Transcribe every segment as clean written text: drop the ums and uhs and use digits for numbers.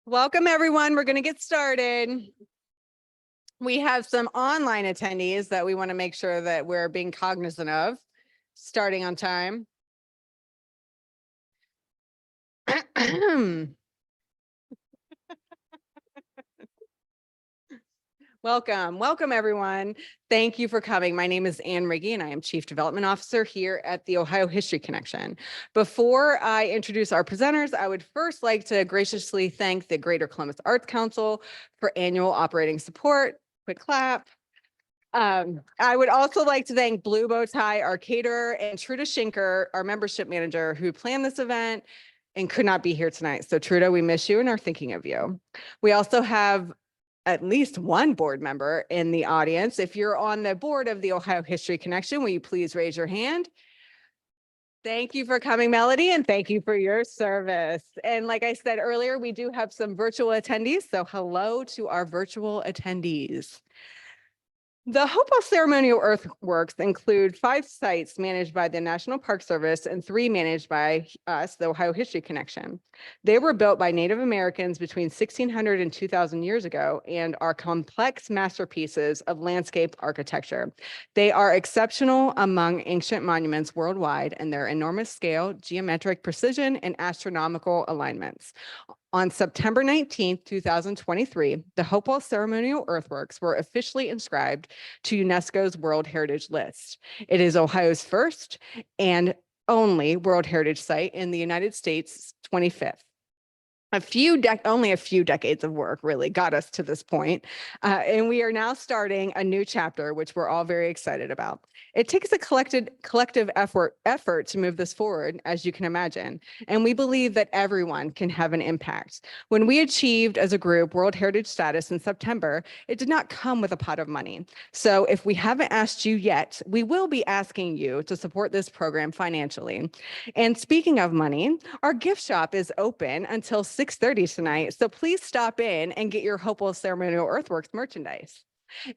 Welcome, everyone. We're going to get started. We have some online attendees that we want to make sure that we're being cognizant of, starting on time. Welcome, everyone. Thank you for coming. My name is Ann Riggy, and I am Chief Development Officer here at the Ohio History Connection. Before I introduce our presenters, I would first like to graciously thank the Greater Columbus Arts Council for annual operating support. Quick clap. I would also like to thank Blue Bow Tie, our caterer, and Truda Schinker, our membership manager, who planned this event and could not be here tonight. So Truda, we miss you and are thinking of you. We also have at least one board member in the audience. If you're on the board of the Ohio History Connection, will you please raise your hand? Thank you for coming, Melody, and thank you for your service. And like I said earlier, we do have some virtual attendees. So hello to our virtual attendees. The Hopewell Ceremonial Earthworks include 5 sites managed by the National Park Service and 3 managed by us, the Ohio History Connection. They were built by Native Americans between 1600 and 2000 years ago and are complex masterpieces of landscape architecture. They are exceptional among ancient monuments worldwide in their enormous scale, geometric precision, and astronomical alignments. On September 19, 2023, the Hopewell Ceremonial Earthworks were officially inscribed to UNESCO's World Heritage List. It is Ohio's first and only World Heritage Site in the United States, 25th. Only a few decades of work really got us to this point. And we are now starting a new chapter, which we're all very excited about. It takes a collective effort to move this forward, as you can imagine. And we believe that everyone can have an impact. When we achieved as a group World Heritage status in September, it did not come with a pot of money. So if we haven't asked you yet, we will be asking you to support this program financially. And speaking of money, our gift shop is open until 6:30 tonight. So please stop in and get your Hopewell Ceremonial Earthworks merchandise.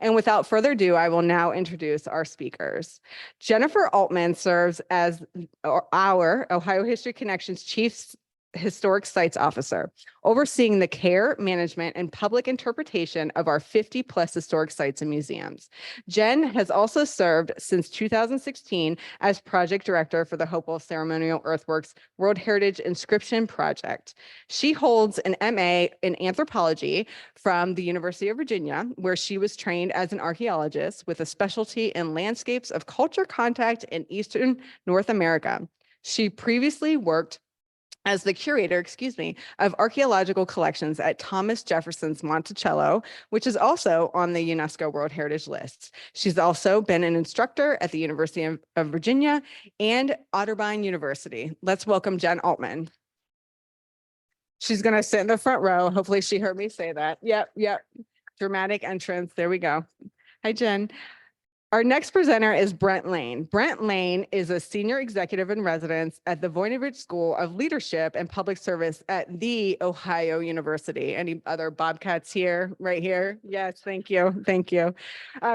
And without further ado, I will now introduce our speakers. Jennifer Aultman serves as our Ohio History Connection's Chief Historic Sites Officer, overseeing the care, management, and public interpretation of our 50+ historic sites and museums. Jen has also served since 2016 as project director for the Hopewell Ceremonial Earthworks World Heritage Inscription Project. She holds an MA in anthropology from the University of Virginia, where she was trained as an archaeologist with a specialty in landscapes of culture contact in Eastern North America. She previously worked as the curator, of archaeological collections at Thomas Jefferson's Monticello, which is also on the UNESCO World Heritage List. She's also been an instructor at the University of Virginia and Otterbein University. Let's welcome Jen Aultman. She's gonna sit in the front row. Hopefully she heard me say that. Yep. Dramatic entrance. There we go. Hi, Jen. Our next presenter is Brent Lane. Brent Lane is a senior executive in residence at the Voinovich School of Leadership and Public Service at The Ohio University. Any other Bobcats here, right here? Yes, thank you,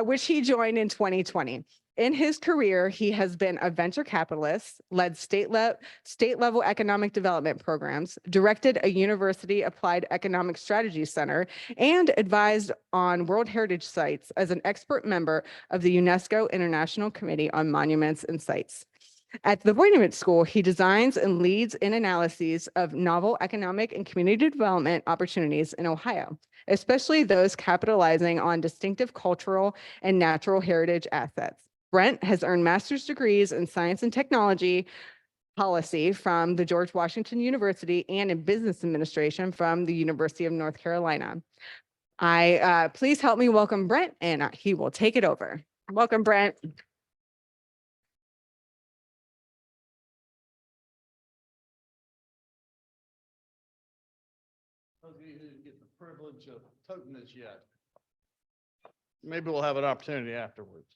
which he joined in 2020. In his career, he has been a venture capitalist, led state-level economic development programs, directed a university applied economic strategy center, and advised on World Heritage sites as an expert member of the UNESCO International Committee on Monuments and Sites. At the Voinovich School, he designs and leads in analyses of novel economic and community development opportunities in Ohio, especially those capitalizing on distinctive cultural and natural heritage assets. Brent has earned master's degrees in science and technology policy from the George Washington University and in business administration from the University of North Carolina. Please help me welcome Brent, and he will take it over. Welcome, Brent. Those of you who didn't get the privilege of toting this yet, maybe we'll have an opportunity afterwards.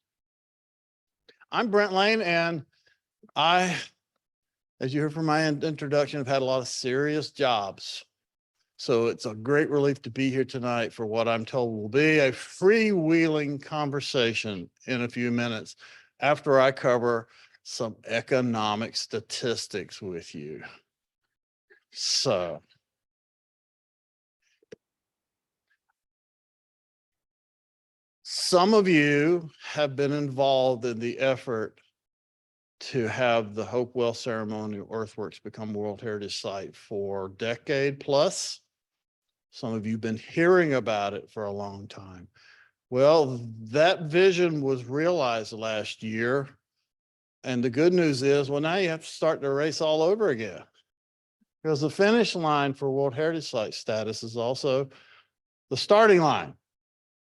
I'm Brent Lane, and I, as you heard from my introduction, have had a lot of serious jobs. So it's a great relief to be here tonight for what I'm told will be a freewheeling conversation in a few minutes after I cover some economic statistics with you. So Some of you have been involved in the effort to have the Hopewell Ceremonial Earthworks become World Heritage Site for a decade plus. Some of you have been hearing about it for a long time. Well, that vision was realized last year. And the good news is, well, now you have to start the race all over again. Because the finish line for World Heritage Site status is also the starting line.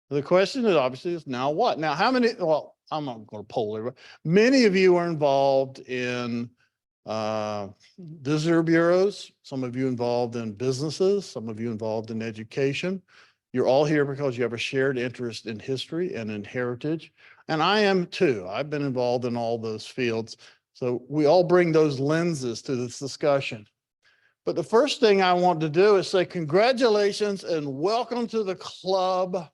The question is obviously is now what? Now, how many, well, I'm not going to poll everybody. Many of you are involved in visitor bureaus, some of you involved in businesses, some of you involved in education. You're all here because you have a shared interest in history and in heritage. And I am too. I've been involved in all those fields. So we all bring those lenses to this discussion. But the first thing I want to do is say congratulations and welcome to the club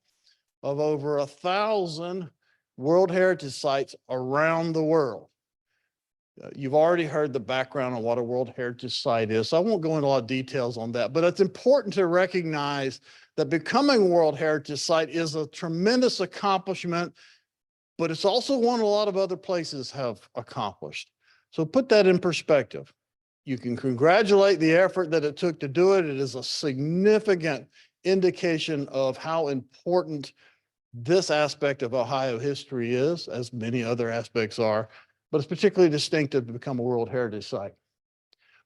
of over 1,000 World Heritage Sites around the world. You've already heard the background on what a World Heritage Site is, so I won't go into a lot of details on that, but it's important to recognize that becoming a World Heritage Site is a tremendous accomplishment, but it's also one a lot of other places have accomplished. So put that in perspective. You can congratulate the effort that it took to do it. It is a significant indication of how important this aspect of Ohio history is, as many other aspects are, but it's particularly distinctive to become a World Heritage Site.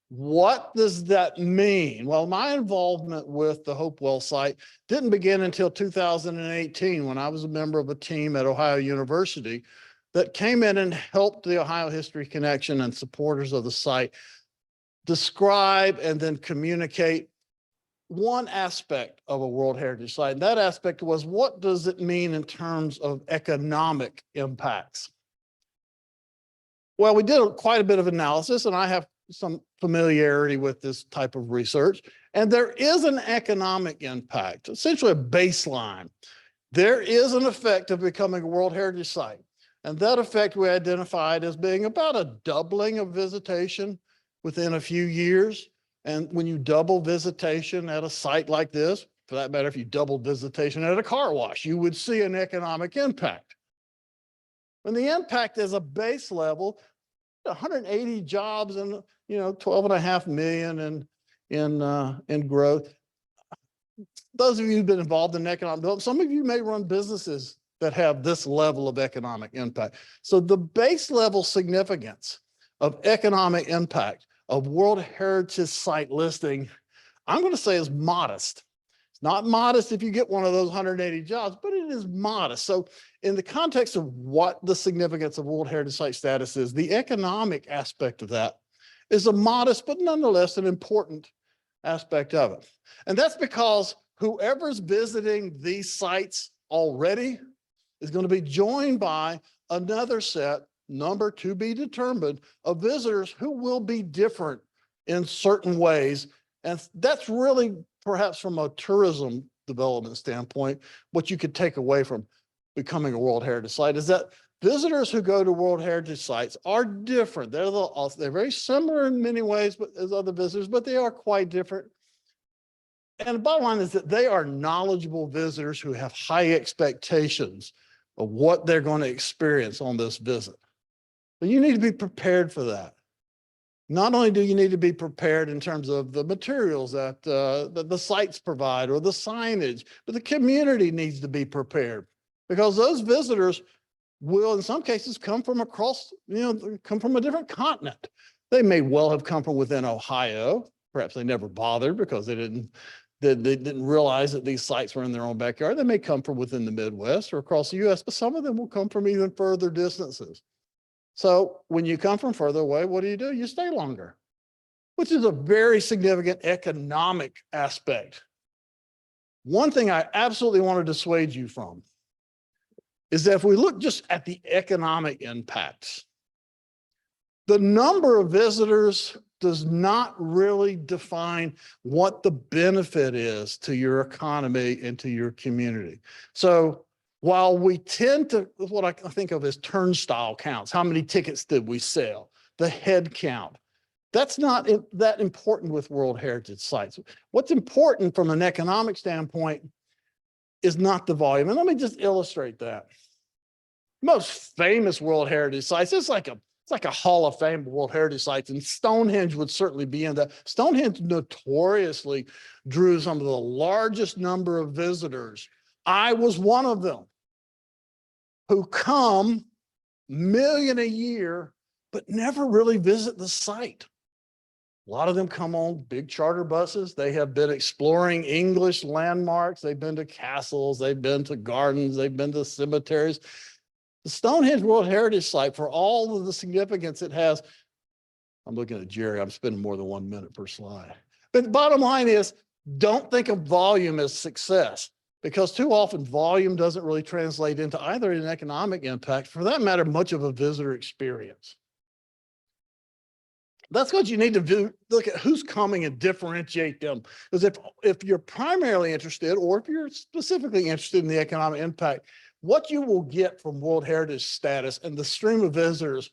What does that mean? Well, my involvement with the Hopewell site didn't begin until 2018 when I was a member of a team at Ohio University that came in and helped the Ohio History Connection and supporters of the site describe and then communicate one aspect of a World Heritage Site. And that aspect was, what does it mean in terms of economic impacts? Well, we did quite a bit of analysis, and I have some familiarity with this type of research. And there is an economic impact, essentially a baseline. There is an effect of becoming a World Heritage Site. And that effect we identified as being about a doubling of visitation within a few years. And when you double visitation at a site like this, for that matter, if you double visitation at a car wash, you would see an economic impact. And the impact is a base level, 180 jobs and 12.5 million in growth. Those of you who've been involved in economic development, some of you may run businesses that have this level of economic impact. So the base level significance of economic impact of World Heritage Site listing, I'm going to say is modest. It's not modest if you get one of those 180 jobs, but it is modest. So in the context of what the significance of World Heritage Site status is, the economic aspect of that is a modest, but nonetheless an important aspect of it. And that's because whoever's visiting these sites already is going to be joined by another set, number to be determined, of visitors who will be different in certain ways. And that's really, perhaps from a tourism development standpoint, what you could take away from becoming a World Heritage Site is that visitors who go to World Heritage Sites are different. They're very similar in many ways but as other visitors, but they are quite different. And the bottom line is that they are knowledgeable visitors who have high expectations of what they're going to experience on this visit. But you need to be prepared for that. Not only do you need to be prepared in terms of the materials that the sites provide or the signage, but the community needs to be prepared because those visitors will in some cases come from across, come from a different continent. They may well have come from within Ohio. Perhaps they never bothered because they didn't realize that these sites were in their own backyard. They may come from within the Midwest or across the US, but some of them will come from even further distances. So when you come from further away, what do? You stay longer, which is a very significant economic aspect. One thing I absolutely want to dissuade you from is that if we look just at the economic impacts, the number of visitors does not really define what the benefit is to your economy and to your community. So while we tend to, what I think of as turnstile counts, how many tickets did we sell, the head count, that's not that important with World Heritage Sites. What's important from an economic standpoint is not the volume. And let me just illustrate that. Most famous World Heritage sites, it's like a Hall of Fame of World Heritage sites, and Stonehenge would certainly be in that. Stonehenge notoriously drew some of the largest number of visitors. I was one of them who come million a year, but never really visit the site. A lot of them come on big charter buses. They have been exploring English landmarks. They've been to castles. They've been to gardens. They've been to cemeteries. The Stonehenge World Heritage Site, for all of the significance it has, I'm looking at Jerry, I'm spending more than 1 minute per slide. But the bottom line is, don't think of volume as success, because too often volume doesn't really translate into either an economic impact, for that matter, much of a visitor experience. That's what you need to do. Look at who's coming and differentiate them. Because if you're primarily interested, or if you're specifically interested in the economic impact, what you will get from World Heritage status and the stream of visitors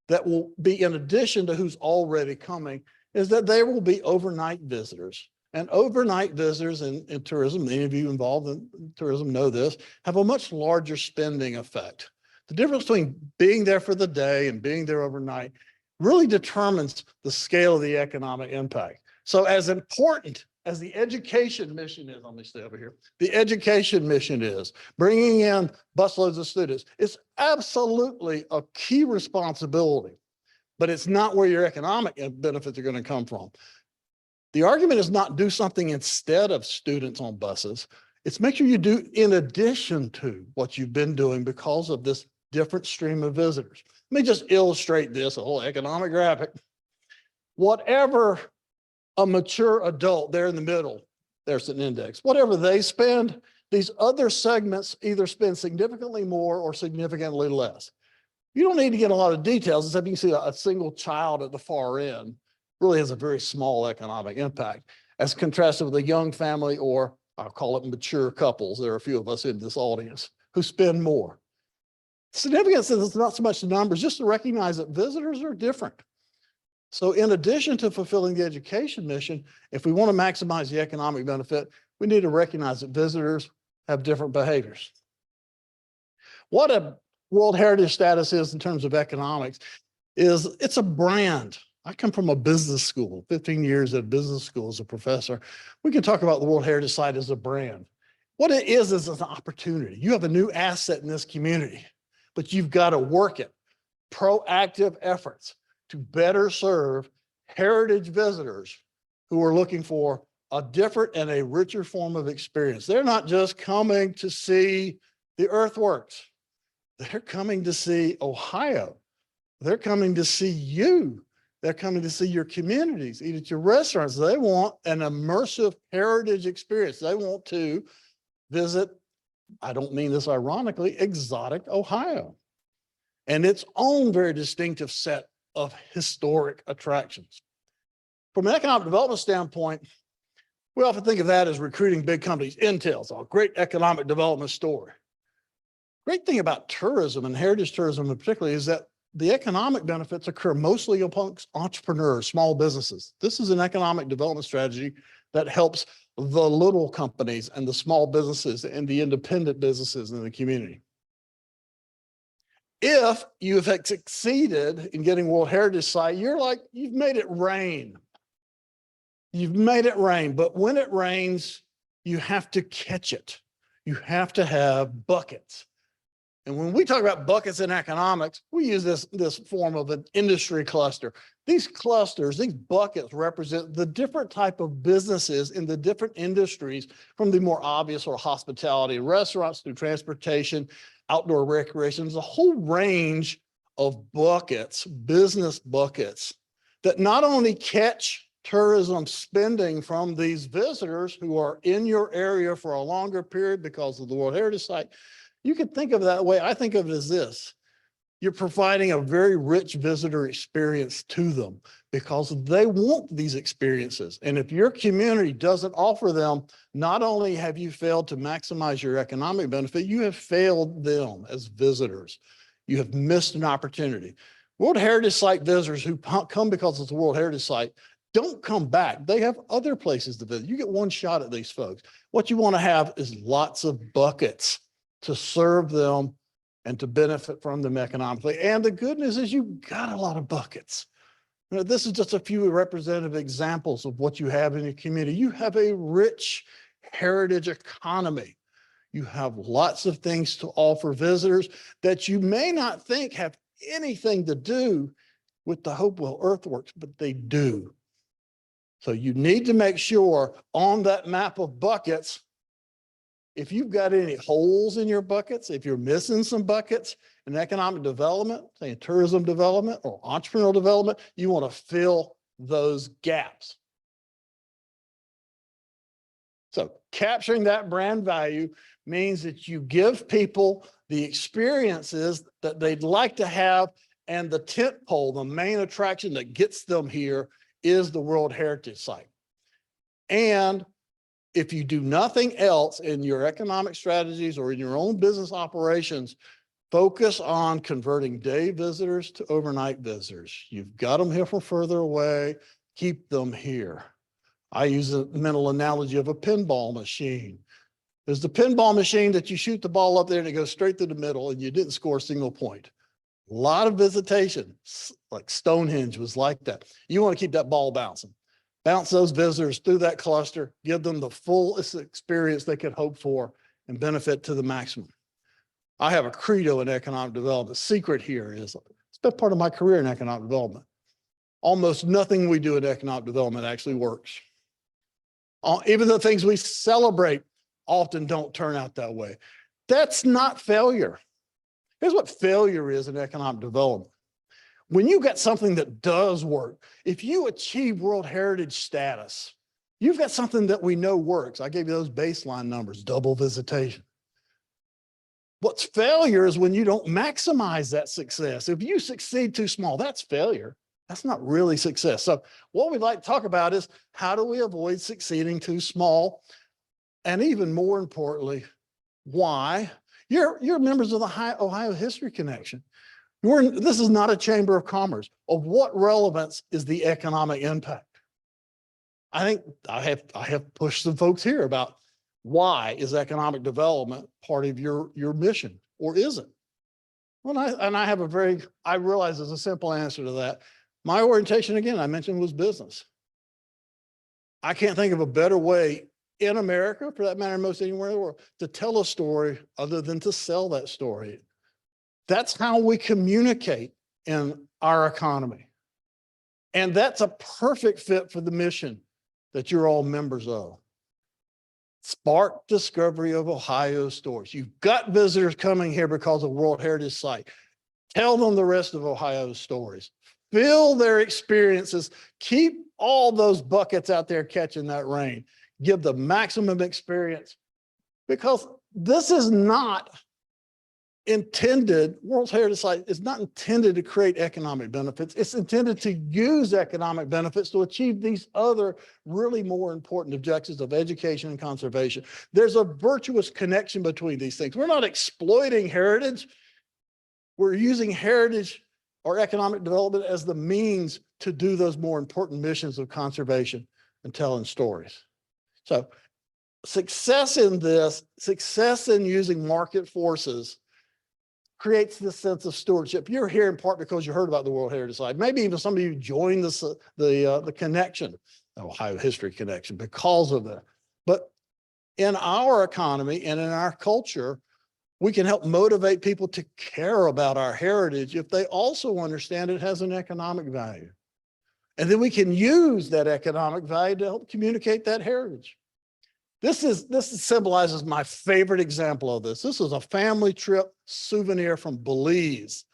that will be in addition to who's already coming is that there will be overnight visitors. And overnight visitors in tourism, many of you involved in tourism know this, have a much larger spending effect. The difference between being there for the day and being there overnight really determines the scale of the economic impact. So as important as the education mission is, let me stay over here, the education mission is bringing in busloads of students. It's absolutely a key responsibility, but it's not where your economic benefits are going to come from. The argument is not do something instead of students on buses. It's make sure you do in addition to what you've been doing because of this different stream of visitors. Let me just illustrate this, a whole economic graphic. Whatever a mature adult there in the middle, there's an index, whatever they spend, these other segments either spend significantly more or significantly less. You don't need to get a lot of details, except you can see a single child at the far end really has a very small economic impact as contrasted with a young family, or I'll call it mature couples. There are a few of us in this audience who spend more. Significance is not so much the numbers, just to recognize that visitors are different. So in addition to fulfilling the education mission, if we want to maximize the economic benefit, we need to recognize that visitors have different behaviors. What a World Heritage status is in terms of economics is it's a brand. I come from a business school, 15 years at business school as a professor. We can talk about the World Heritage Site as a brand. What it is an opportunity. You have a new asset in this community, but you've got to work it. Proactive efforts to better serve heritage visitors who are looking for a different and a richer form of experience. They're not just coming to see the earthworks. They're coming to see Ohio. They're coming to see you. They're coming to see your communities, eat at your restaurants. They want an immersive heritage experience. They want to visit, I don't mean this ironically, exotic Ohio and its own very distinctive set of historic attractions. From an economic development standpoint, we often think of that as recruiting big companies. Intel's a great economic development story. Great thing about tourism and heritage tourism in particular is that the economic benefits occur mostly amongst entrepreneurs, small businesses. This is an economic development strategy that helps the little companies and the small businesses and the independent businesses in the community. If you have succeeded in getting World Heritage Site, you've made it rain. You've made it rain, but when it rains, you have to catch it. You have to have buckets. And when we talk about buckets in economics, we use this form of an industry cluster. These clusters, these buckets represent the different type of businesses in the different industries, from the more obvious or hospitality and restaurants through transportation, outdoor recreation. There's a whole range of buckets, business buckets, that not only catch tourism spending from these visitors who are in your area for a longer period because of the World Heritage Site. You could think of it that way. I think of it as this. You're providing a very rich visitor experience to them because they want these experiences. And if your community doesn't offer them, not only have you failed to maximize your economic benefit, you have failed them as visitors. You have missed an opportunity. World Heritage Site visitors who come because it's a World Heritage Site don't come back. They have other places to visit. You get one shot at these folks. What you want to have is lots of buckets to serve them and to benefit from them economically. And the good news is you've got a lot of buckets. You know, this is just a few representative examples of what you have in your community. You have a rich heritage economy. You have lots of things to offer visitors that you may not think have anything to do with the Hopewell Earthworks, but they do. So you need to make sure on that map of buckets, if you've got any holes in your buckets, if you're missing some buckets in economic development, say in tourism development or entrepreneurial development, you want to fill those gaps. So capturing that brand value means that you give people the experiences that they'd like to have, and the tent pole, the main attraction that gets them here, is the World Heritage Site. And if you do nothing else in your economic strategies or in your own business operations, focus on converting day visitors to overnight visitors. You've got them here from further away, keep them here. I use a mental analogy of a pinball machine. There's the pinball machine that you shoot the ball up there and it goes straight through the middle and you didn't score a single point. A lot of visitation, like Stonehenge was like that. You want to keep that ball bouncing. Bounce those visitors through that cluster, give them the fullest experience they could hope for and benefit to the maximum. I have a credo in economic development. The secret here is, it's been part of my career in economic development. Almost nothing we do in economic development actually works. Even the things we celebrate often don't turn out that way. That's not failure. Here's what failure is in economic development. When you got something that does work, if you achieve World Heritage status, you've got something that we know works. I gave you those baseline numbers, double visitation. What's failure is when you don't maximize that success. If you succeed too small, that's failure. That's not really success. So what we'd like to talk about is how do we avoid succeeding too small? And even more importantly, why? You're members of the Ohio History Connection. This is not a chamber of commerce. Of what relevance is the economic impact? I think I have pushed some folks here about why is economic development part of your mission, or is it? Well, I realize there's a simple answer to that. My orientation, again, I mentioned, was business. I can't think of a better way in America, for that matter, most anywhere in the world, to tell a story other than to sell that story. That's how we communicate in our economy. And that's a perfect fit for the mission that you're all members of. Spark discovery of Ohio stories. You've got visitors coming here because of World Heritage Site. Tell them the rest of Ohio's stories. Fill their experiences. Keep all those buckets out there catching that rain. Give the maximum experience, because this is not intended, World Heritage Site is not intended to create economic benefits. It's intended to use economic benefits to achieve these other really more important objectives of education and conservation. There's a virtuous connection between these things. We're not exploiting heritage. We're using heritage or economic development as the means to do those more important missions of conservation and telling stories. So success in this, success in using market forces creates this sense of stewardship. You're here in part because you heard about the World Heritage Site. Maybe even some of you joined the connection, the Ohio History Connection, because of that. But in our economy and in our culture, we can help motivate people to care about our heritage if they also understand it has an economic value. And then we can use that economic value to help communicate that heritage. This symbolizes my favorite example of this. This is a family trip souvenir from Belize.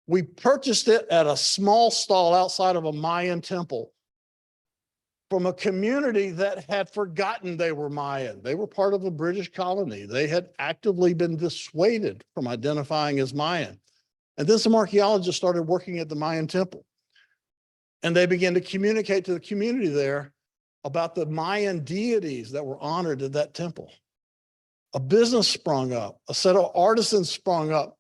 We purchased it at a small stall outside of a Mayan temple from a community that had forgotten they were Mayan. They were part of a British colony. They had actively been dissuaded from identifying as Mayan. And then some archaeologists started working at the Mayan temple. And they began to communicate to the community there about the Mayan deities that were honored at that temple. A business sprung up, a set of artisans sprung up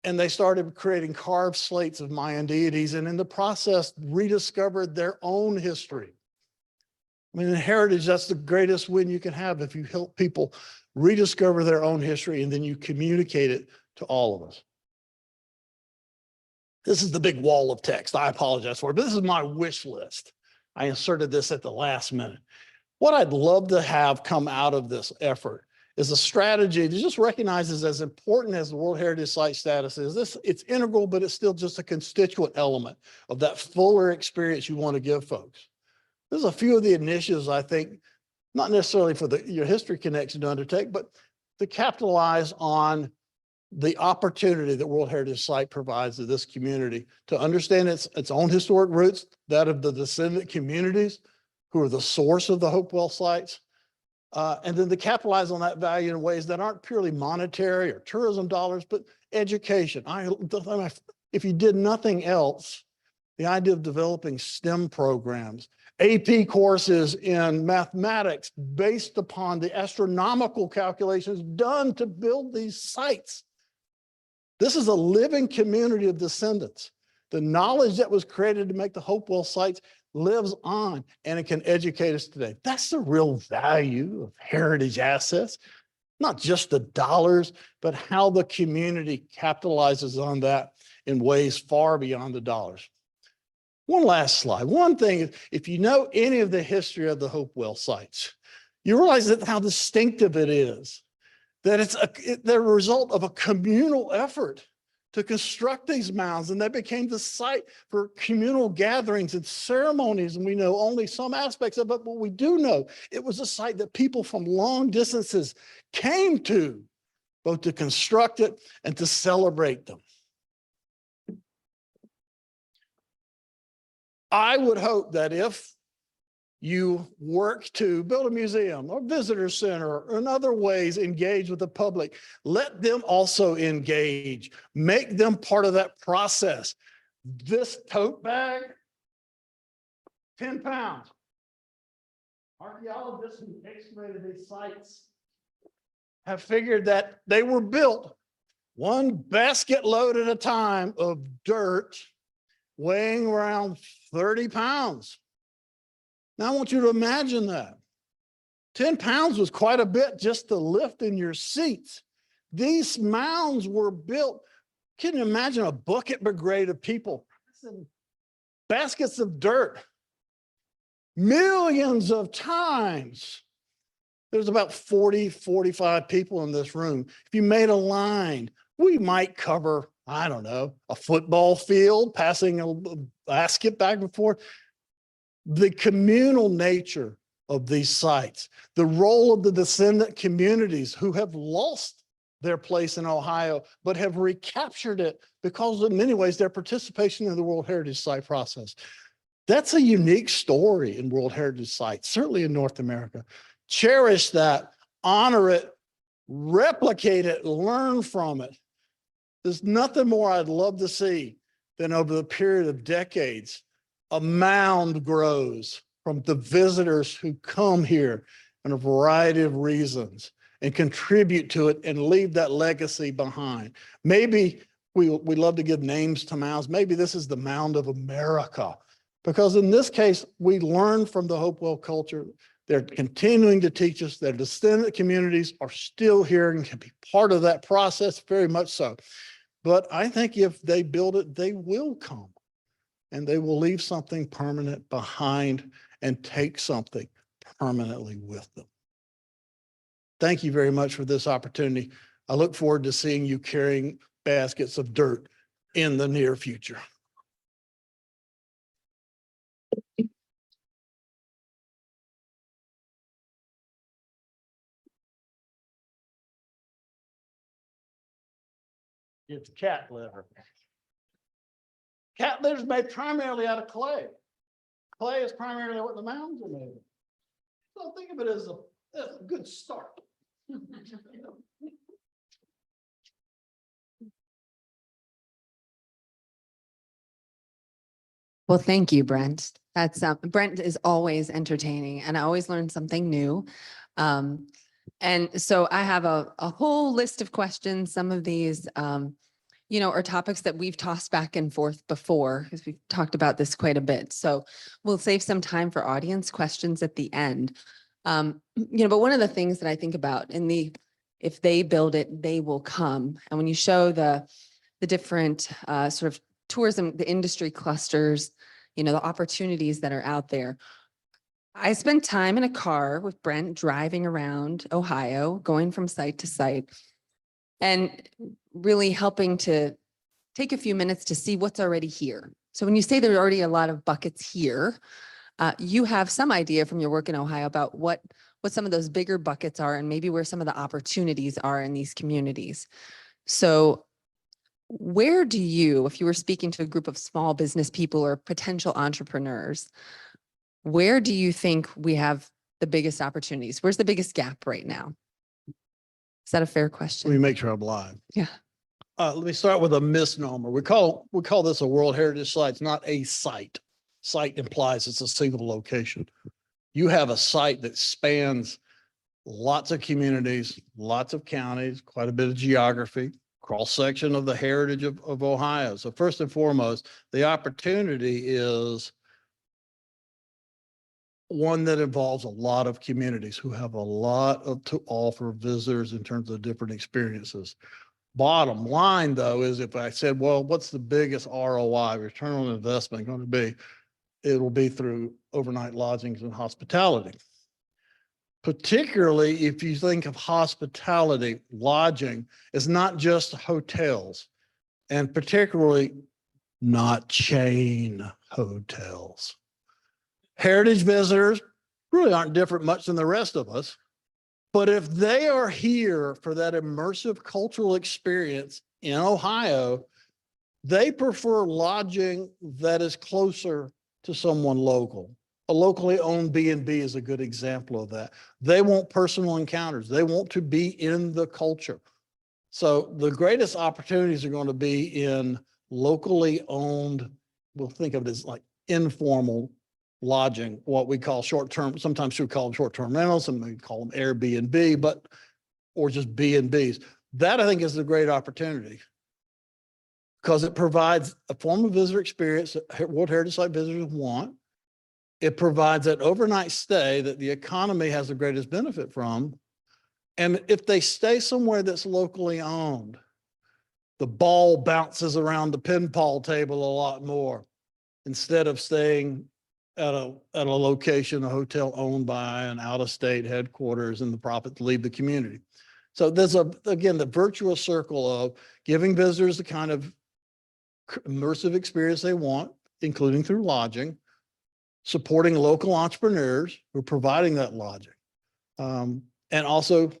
And they started creating carved slates of Mayan deities, and in the process rediscovered their own history. I mean, in heritage, that's the greatest win you can have if you help people rediscover their own history and then you communicate it to all of us. This is the big wall of text. I apologize for it, but this is my wish list. I inserted this at the last minute. What I'd love to have come out of this effort is a strategy that just recognizes as important as the World Heritage Site status is, it's integral, but it's still just a constituent element of that fuller experience you want to give folks. There's a few of the initiatives I think, not necessarily for your history connection to undertake, but to capitalize on the opportunity that World Heritage Site provides to this community to understand its own historic roots, that of the descendant communities who are the source of the Hopewell sites, and then to capitalize on that value in ways that aren't purely monetary or tourism dollars, but education. If you did nothing else, the idea of developing STEM programs, AP courses in mathematics based upon the astronomical calculations done to build these sites. This is a living community of descendants. The knowledge that was created to make the Hopewell sites lives on, and it can educate us today. That's the real value of heritage assets, not just the dollars, but how the community capitalizes on that in ways far beyond the dollars. One last slide. One thing, if you know any of the history of the Hopewell sites, you realize that how distinctive it is, that they're a result of a communal effort to construct these mounds, and they became the site for communal gatherings and ceremonies, and we know only some aspects of it, but we do know it was a site that people from long distances came to, both to construct it and to celebrate them. I would hope that if you work to build a museum or visitor center or in other ways engage with the public, let them also engage, make them part of that process. This tote bag, 10 pounds. Archaeologists who excavated these sites have figured that they were built one basket load at a time of dirt weighing around 30 pounds. Now I want you to imagine that. 10 pounds was quite a bit just to lift in your seats. These mounds were built. Can you imagine a bucket brigade of people? Baskets of dirt. Millions of times. There's about 40, 45 people in this room. If you made a line, we might cover, I don't know, a football field, passing a basket back and forth. The communal nature of these sites, the role of the descendant communities who have lost their place in Ohio, but have recaptured it because in many ways their participation in the World Heritage Site process. That's a unique story in World Heritage Sites, certainly in North America. Cherish that, honor it, replicate it, learn from it. There's nothing more I'd love to see than over the period of decades, a mound grows from the visitors who come here in a variety of reasons and contribute to it and leave that legacy behind. Maybe we love to give names to mounds. Maybe this is the Mound of America, because in this case, we learn from the Hopewell culture. They're continuing to teach us that descendant communities are still here and can be part of that process, very much so. But I think if they build it, they will come. And they will leave something permanent behind and take something permanently with them. Thank you very much for this opportunity. I look forward to seeing you carrying baskets of dirt in the near future. It's cat litter. Cat litter is made primarily out of clay. Clay is primarily what the mounds are made of. So think of it as a good start. Well, thank you, Brent. That's Brent is always entertaining, and I always learn something new. And so I have a whole list of questions. Some of these are topics that we've tossed back and forth before, because we've talked about this quite a bit. So we'll save some time for audience questions at the end. But one of the things that I think about if they build it, they will come. And when you show the different sort of tourism, the industry clusters, the opportunities that are out there. I spent time in a car with Brent driving around Ohio, going from site to site, and really helping to take a few minutes to see what's already here. So when you say there's already a lot of buckets here, you have some idea from your work in Ohio about what some of those bigger buckets are and maybe where some of the opportunities are in these communities. So where do you, if you were speaking to a group of small business people or potential entrepreneurs, where do you think we have the biggest opportunities? Where's the biggest gap right now? Is that a fair question? Let me make sure I'm live. Yeah. Let me start with a misnomer. We call this a World Heritage Site. It's not a site. Site implies it's a single location. You have a site that spans lots of communities, lots of counties, quite a bit of geography, cross-section of the heritage of Ohio. So first and foremost, the opportunity is one that involves a lot of communities who have a lot to offer visitors in terms of different experiences. Bottom line, though, is if I said, well, what's the biggest ROI, return on investment, going to be? It'll be through overnight lodgings and hospitality. Particularly if you think of hospitality, lodging is not just hotels, and particularly not chain hotels. Heritage visitors really aren't different much than the rest of us. But if they are here for that immersive cultural experience in Ohio, they prefer lodging that is closer to someone local. A locally owned B&B is a good example of that. They want personal encounters. They want to be in the culture. So the greatest opportunities are going to be in locally owned, we'll think of it as like informal lodging, what we call short-term, sometimes we call them short-term rentals, and we call them Airbnb, or just B&Bs. That I think is the great opportunity because it provides a form of visitor experience that World Heritage Site visitors want. It provides that overnight stay that the economy has the greatest benefit from. And if they stay somewhere that's locally owned, the ball bounces around the pinball table a lot more instead of staying at a location, a hotel owned by an out-of-state headquarters, and the profits leave the community. So there's again, the virtuous circle of giving visitors the kind of immersive experience they want, including through lodging, supporting local entrepreneurs who are providing that lodging. And also,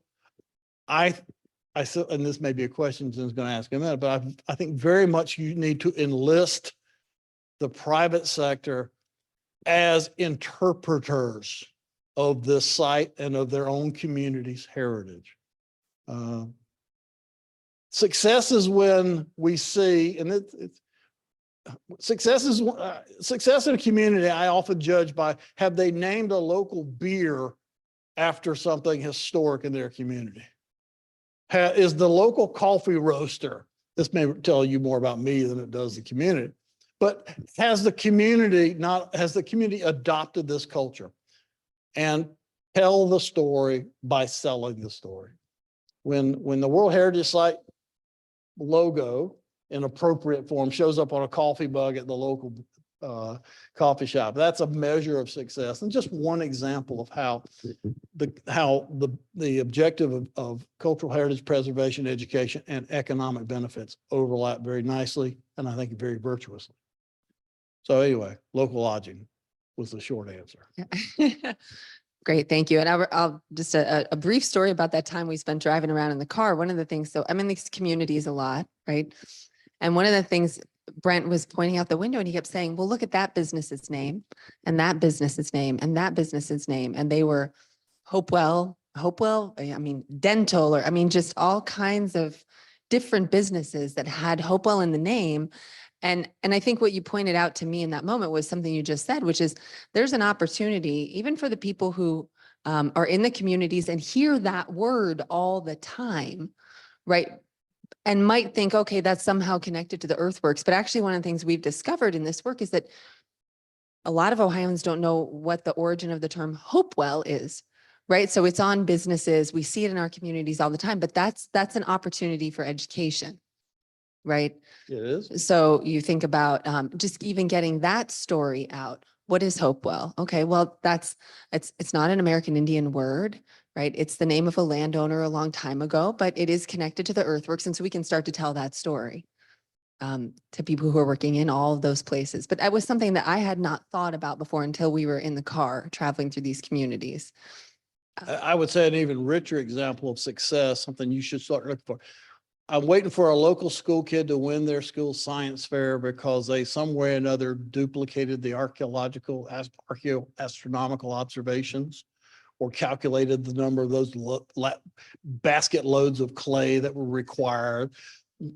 and this may be a question Jen's going to ask in a minute, but I think very much you need to enlist the private sector as interpreters of this site and of their own community's heritage. Success is when we see, and success in a community I often judge by, have they named a local beer after something historic in their community? Is the local coffee roaster, this may tell you more about me than it does the community, but has the community adopted this culture and tell the story by selling the story? When the World Heritage Site logo in appropriate form shows up on a coffee mug at the local coffee shop, that's a measure of success. And just one example of how the objective of cultural heritage preservation, education, and economic benefits overlap very nicely, and I think very virtuously. So anyway, local lodging was the short answer. Great, thank you. And I'll just a brief story about that time we spent driving around in the car. One of the things, so I'm in these communities a lot, right? And one of the things Brent was pointing out the window, and he kept saying, well, look at that business's name and that business's name and that business's name. And they were Hopewell, I mean, dental, or I mean, just all kinds of different businesses that had Hopewell in the name. And I think what you pointed out to me in that moment was something you just said, which is there's an opportunity even for the people who are in the communities and hear that word all the time, right? and might think, okay, that's somehow connected to the earthworks. But actually, one of the things we've discovered in this work is that a lot of Ohioans don't know what the origin of the term Hopewell is, right? So it's on businesses. We see it in our communities all the time, but that's an opportunity for education, right? It is. So you think about just even getting that story out. What is Hopewell? Okay, well, it's not an American Indian word, right? It's the name of a landowner a long time ago, but it is connected to the earthworks. And so we can start to tell that story to people who are working in all of those places. But that was something that I had not thought about before until we were in the car traveling through these communities. I would say an even richer example of success, something you should start looking for. I'm waiting for a local school kid to win their school science fair because they some way or another duplicated the astronomical observations or calculated the number of those basket loads of clay that were required,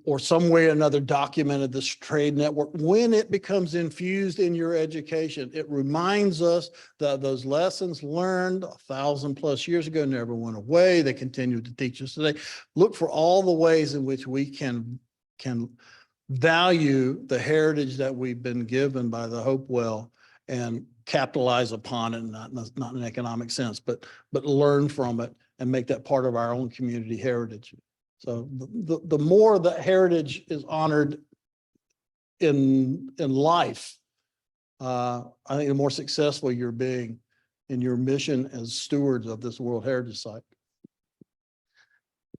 or some way or another documented this trade network. When it becomes infused in your education, it reminds us that those lessons learned 1,000+ years ago never went away. They continue to teach us today. Look for all the ways in which we can value the heritage that we've been given by the Hopewell and capitalize upon it, not in an economic sense, but learn from it and make that part of our own community heritage. So the more that heritage is honored in life, I think the more successful you're being in your mission as stewards of this World Heritage Site.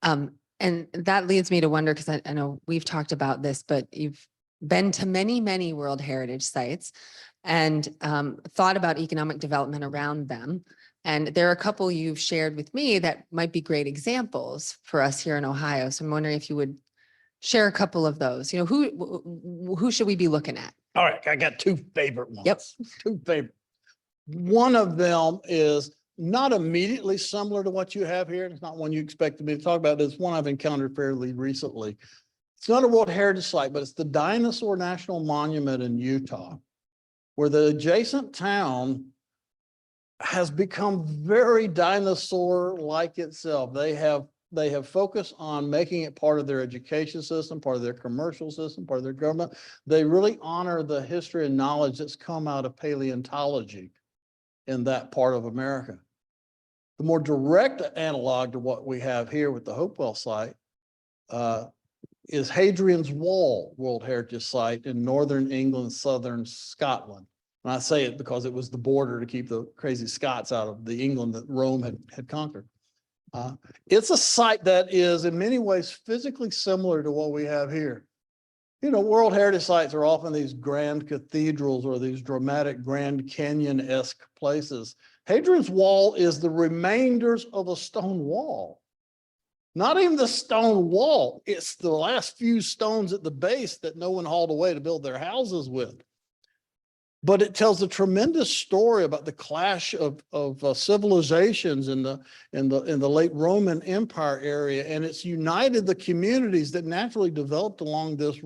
And that leads me to wonder, because I know we've talked about this, but you've been to many, many World Heritage Sites and thought about economic development around them. And there are a couple you've shared with me that might be great examples for us here in Ohio. So I'm wondering if you would share a couple of those. You know, who should we be looking at? All right, I got two favorite ones. Yep. Two favorite. One of them is not immediately similar to what you have here. It's not one you expected me to talk about. It's one I've encountered fairly recently. It's not a World Heritage Site, but it's the Dinosaur National Monument in Utah, where the adjacent town has become very dinosaur-like itself. They have focused on making it part of their education system, part of their commercial system, part of their government. They really honor the history and knowledge that's come out of paleontology in that part of America. The more direct analog to what we have here with the Hopewell site is Hadrian's Wall World Heritage Site in northern England, southern Scotland. And I say it because it was the border to keep the crazy Scots out of the England that Rome had conquered. It's a site that is in many ways physically similar to what we have here. You know, World Heritage Sites are often these grand cathedrals or these dramatic Grand Canyon-esque places. Hadrian's Wall is the remainders of a stone wall. Not even the stone wall, it's the last few stones at the base that no one hauled away to build their houses with. But it tells a tremendous story about the clash of civilizations in the late Roman Empire area, and it's united the communities that naturally developed along this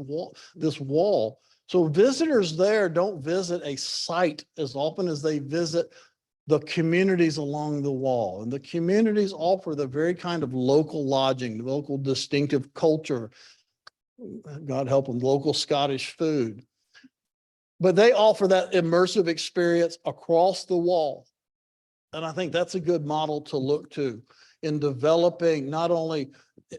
wall. So visitors there don't visit a site as often as they visit the communities along the wall, and the communities offer the very kind of local lodging, local distinctive culture, God help them, local Scottish food. But they offer that immersive experience across the wall. And I think that's a good model to look to in developing not only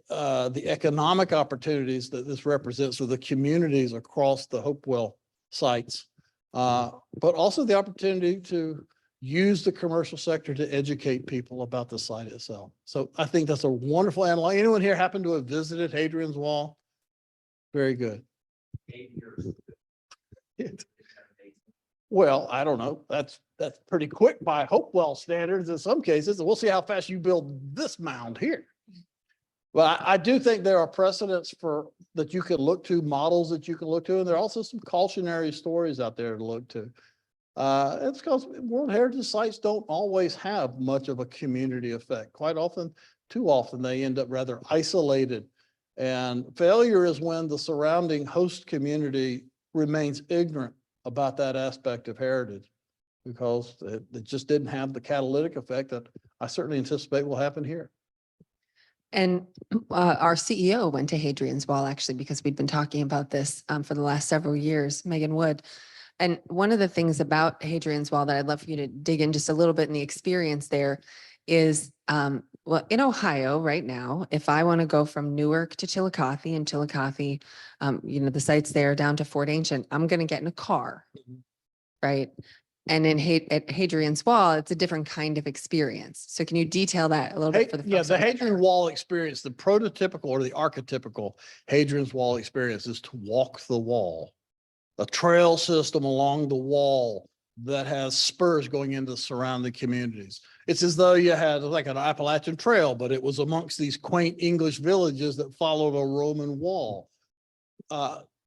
the economic opportunities that this represents for the communities across the Hopewell sites, but also the opportunity to use the commercial sector to educate people about the site itself. So I think that's a wonderful analog. Anyone here happen to have visited Hadrian's Wall? Very good. 8 years. Well, I don't know. That's pretty quick by Hopewell standards in some cases. We'll see how fast you build this mound here. But I do think there are precedents for that you can look to, models that you can look to, and there are also some cautionary stories out there to look to. It's because World Heritage Sites don't always have much of a community effect. Quite often, too often, they end up rather isolated. And failure is when the surrounding host community remains ignorant about that aspect of heritage, because it just didn't have the catalytic effect that I certainly anticipate will happen here. And our CEO went to Hadrian's Wall actually, because we'd been talking about this for the last several years, Megan Wood. And one of the things about Hadrian's Wall that I'd love for you to dig in just a little bit in the experience there is, well, in Ohio right now, if I want to go from Newark to Chillicothe and Chillicothe, the sites there down to Fort Ancient, I'm going to get in a car, right? And at Hadrian's Wall, it's a different kind of experience. So can you detail that a little bit for the Yeah, folks? the Hadrian Wall experience, the prototypical or the archetypical Hadrian's Wall experience is to walk the wall. A trail system along the wall that has spurs going into surrounding communities. It's as though you had like an Appalachian Trail, but it was amongst these quaint English villages that followed a Roman wall.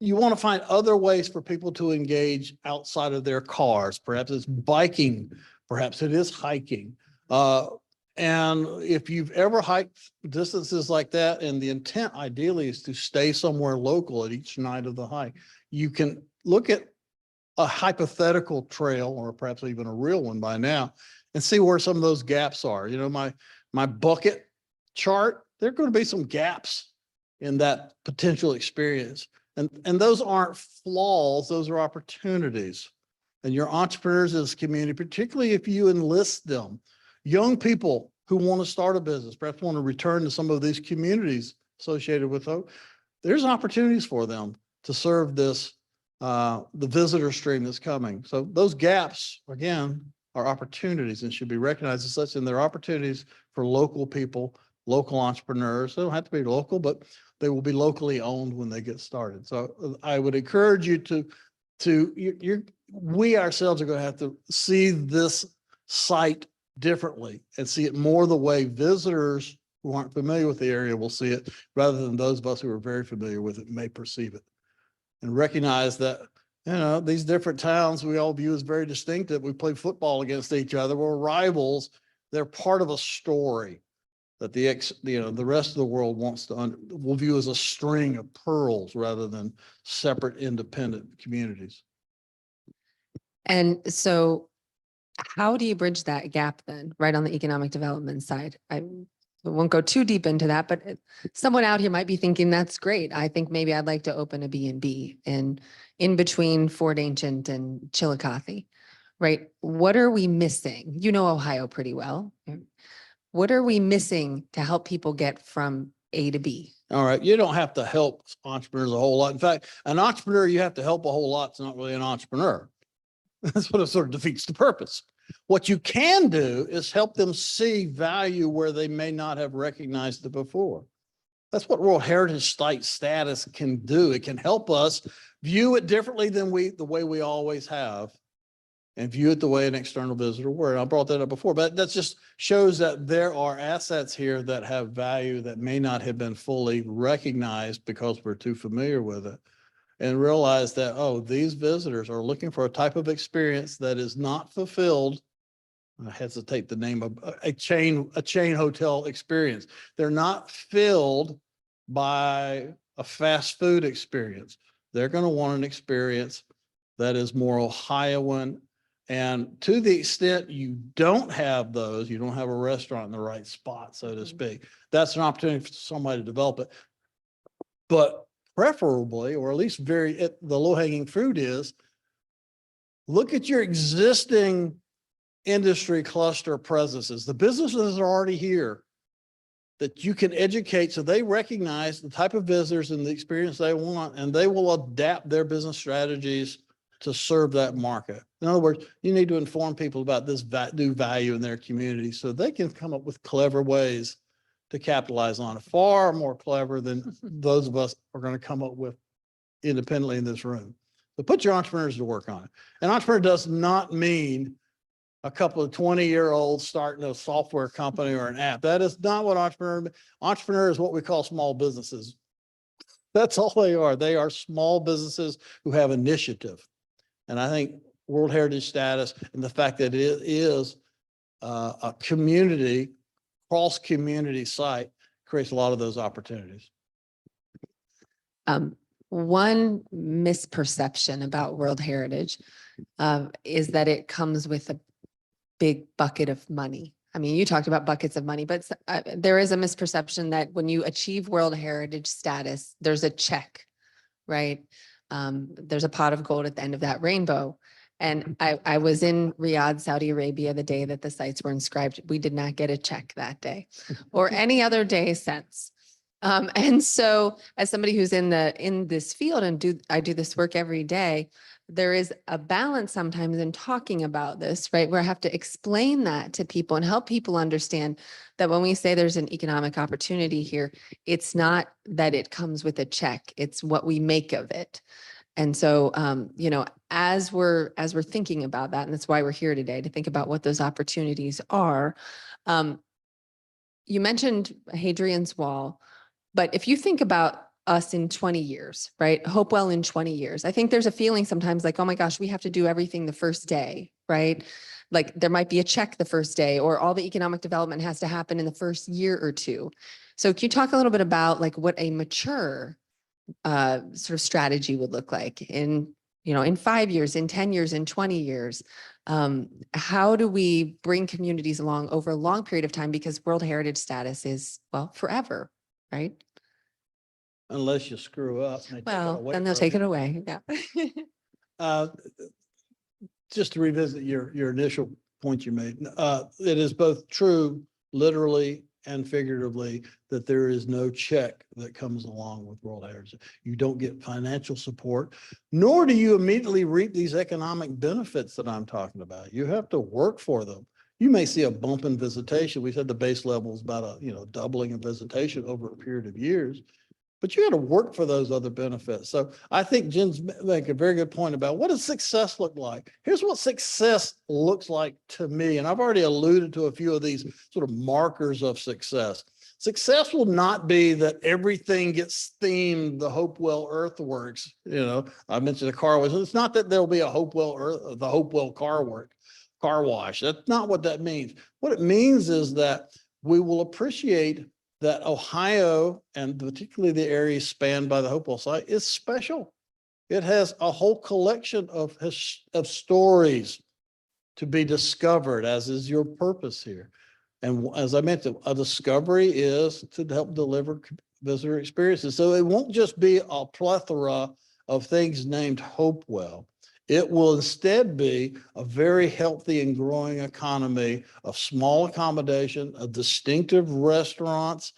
You want to find other ways for people to engage outside of their cars. Perhaps it's biking, perhaps it is hiking. And if you've ever hiked distances like that, and the intent ideally is to stay somewhere local at each night of the hike, you can look at a hypothetical trail or perhaps even a real one by now and see where some of those gaps are. You know, my bucket chart, there are going to be some gaps in that potential experience. And those aren't flaws, those are opportunities. And your entrepreneurs in this community, particularly if you enlist them, young people who want to start a business, perhaps want to return to some of these communities associated with Hope, there's opportunities for them to serve this, the visitor stream that's coming. So those gaps, again, are opportunities and should be recognized as such, and they're opportunities for local people, local entrepreneurs. They don't have to be local, but they will be locally owned when they get started. So I would encourage you we ourselves are going to have to see this site differently and see it more the way visitors who aren't familiar with the area will see it, rather than those of us who are very familiar with it may perceive it. And recognize that, you know, these different towns we all view as very distinctive. We play football against each other. We're rivals. They're part of a story that the rest of the world will view as a string of pearls rather than separate independent communities. And so how do you bridge that gap then, right on the economic development side? I won't go too deep into that, but someone out here might be thinking, that's great. I think maybe I'd like to open a B&B in between Fort Ancient and Chillicothe, right? What are we missing? You know Ohio pretty well. What are we missing to help people get from A to B? All right. You don't have to help entrepreneurs a whole lot. In fact, an entrepreneur you have to help a whole lot is not really an entrepreneur. That's what it sort of defeats the purpose. What you can do is help them see value where they may not have recognized it before. That's what World Heritage Site status can do. It can help us view it differently than the way we always have, and view it the way an external visitor would. I brought that up before, but that just shows that there are assets here that have value that may not have been fully recognized because we're too familiar with it. And realize that, oh, these visitors are looking for a type of experience that is not fulfilled. I hesitate the name of a chain hotel experience. They're not filled by a fast food experience. They're going to want an experience that is more Ohioan. And to the extent you don't have those, you don't have a restaurant in the right spot, so to speak, that's an opportunity for somebody to develop it. But preferably, or at least the low-hanging fruit is, look at your existing industry cluster presences, the businesses that are already here that you can educate so they recognize the type of visitors and the experience they want, and they will adapt their business strategies to serve that market. In other words, you need to inform people about this new value in their community so they can come up with clever ways to capitalize on it, far more clever than those of us are going to come up with independently in this room. So put your entrepreneurs to work on it. An entrepreneur does not mean a couple of 20-year-olds starting a software company or an app. That is not what entrepreneur is what we call small businesses. That's all they are. They are small businesses who have initiative. And I think World Heritage status and the fact that it is a community, cross-community site creates a lot of those opportunities. One misperception about World Heritage is that it comes with a big bucket of money. I mean, you talked about buckets of money, but there is a misperception that when you achieve World Heritage status, there's a check, right? There's a pot of gold at the end of that rainbow. And I was in Riyadh, Saudi Arabia, the day that the sites were inscribed. We did not get a check that day or any other day since. And so as somebody who's in this field and I do this work every day, there is a balance sometimes in talking about this, right? Where I have to explain that to people and help people understand that when we say there's an economic opportunity here, it's not that it comes with a check, it's what we make of it. And so, as we're thinking about that, and that's why we're here today, to think about what those opportunities are. You mentioned Hadrian's Wall, but if you think about us in 20 years, right? Hopewell in 20 years, I think there's a feeling sometimes like, oh my gosh, we have to do everything the first day, right? Like there might be a check the first day, or all the economic development has to happen in the first year or two. So can you talk a little bit about like what a mature sort of strategy would look like in 5 years, in 10 years, in 20 years? How do we bring communities along over a long period of time? Because World Heritage status is, well, forever, right? Unless you screw up. and they take it Well, away then they'll from take you. it away. Yeah. Just to revisit your initial point you made, it is both true literally and figuratively that there is no check that comes along with World Heritage. You don't get financial support, nor do you immediately reap these economic benefits that I'm talking about. You have to work for them. You may see a bump in visitation. We said the base level is about a doubling of visitation over a period of years. But you got to work for those other benefits. So I think Jen's make a very good point about what does success look like? Here's what success looks like to me. And I've already alluded to a few of these sort of markers of success. Success will not be that everything gets themed the Hopewell Earthworks. I mentioned the car wash. It's not that there'll be the Hopewell car wash. That's not what that means. What it means is that we will appreciate that Ohio, and particularly the area spanned by the Hopewell site, is special. It has a whole collection of stories to be discovered, as is your purpose here. And as I mentioned, a discovery is to help deliver visitor experiences. So it won't just be a plethora of things named Hopewell. It will instead be a very healthy and growing economy of small accommodation, of distinctive restaurants,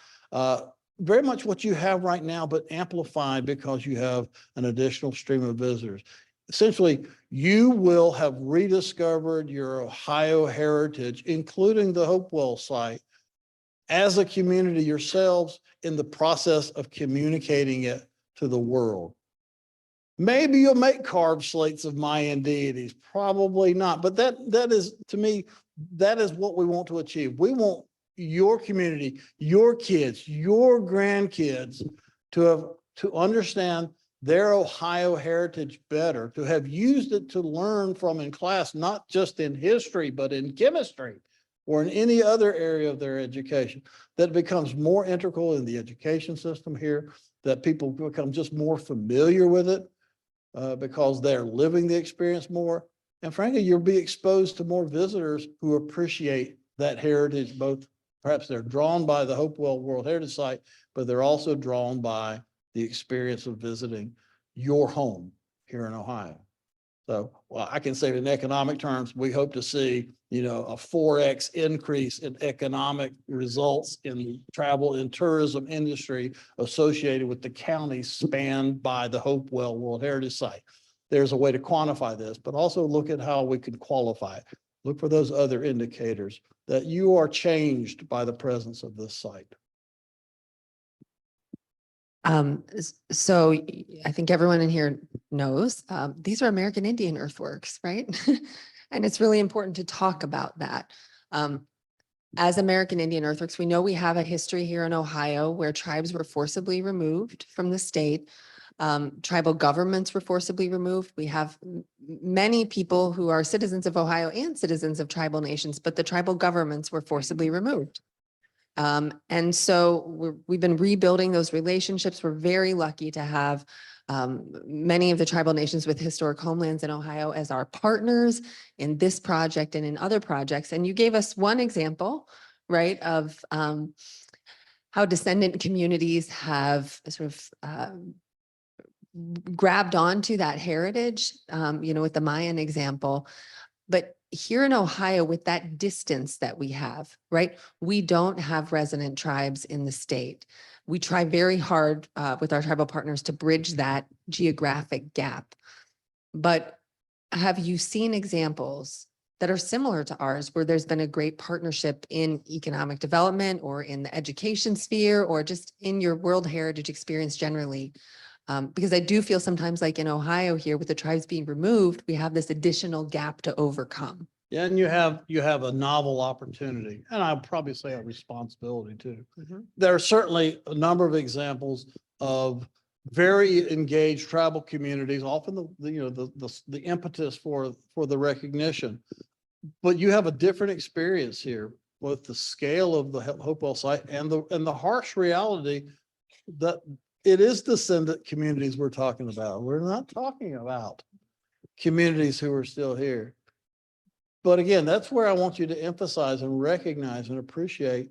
very much what you have right now, but amplified because you have an additional stream of visitors. Essentially, you will have rediscovered your Ohio heritage, including the Hopewell site, as a community yourselves in the process of communicating it to the world. Maybe you'll make carved slates of Mayan deities, probably not. But that is, to me, that is what we want to achieve. We want your community, your kids, your grandkids to understand their Ohio heritage better, to have used it to learn from in class, not just in history, but in chemistry or in any other area of their education, that it becomes more integral in the education system here, that people become just more familiar with it. Because they're living the experience more. And frankly, you'll be exposed to more visitors who appreciate that heritage. Both perhaps they're drawn by the Hopewell World Heritage Site, but they're also drawn by the experience of visiting your home here in Ohio. So, well, I can say in economic terms, we hope to see, a 4x increase in economic results in the travel and tourism industry associated with the counties spanned by the Hopewell World Heritage Site. There's a way to quantify this, but also look at how we can qualify it. Look for those other indicators that you are changed by the presence of this site. So I think everyone in here knows these are American Indian earthworks, right? And it's really important to talk about that. As American Indian earthworks, we know we have a history here in Ohio where tribes were forcibly removed from the state. Tribal governments were forcibly removed. We have many people who are citizens of Ohio and citizens of tribal nations, but the tribal governments were forcibly removed. And so we've been rebuilding those relationships. We're very lucky to have many of the tribal nations with historic homelands in Ohio as our partners in this project and in other projects. And you gave us one example, right, of how descendant communities have sort of grabbed onto that heritage, with the Mayan example. But here in Ohio, with that distance that we have, right, we don't have resident tribes in the state. We try very hard with our tribal partners to bridge that geographic gap. But have you seen examples that are similar to ours where there's been a great partnership in economic development or in the education sphere or just in your World Heritage experience generally? Because I do feel sometimes like in Ohio here with the tribes being removed, we have this additional gap to overcome. Yeah, and you have a novel opportunity, and I'll probably say a responsibility too. There are certainly a number of examples of very engaged tribal communities, often the impetus for the recognition. But you have a different experience here with the scale of the Hopewell site and the harsh reality that it is descendant communities we're talking about. We're not talking about communities who are still here. But again, that's where I want you to emphasize and recognize and appreciate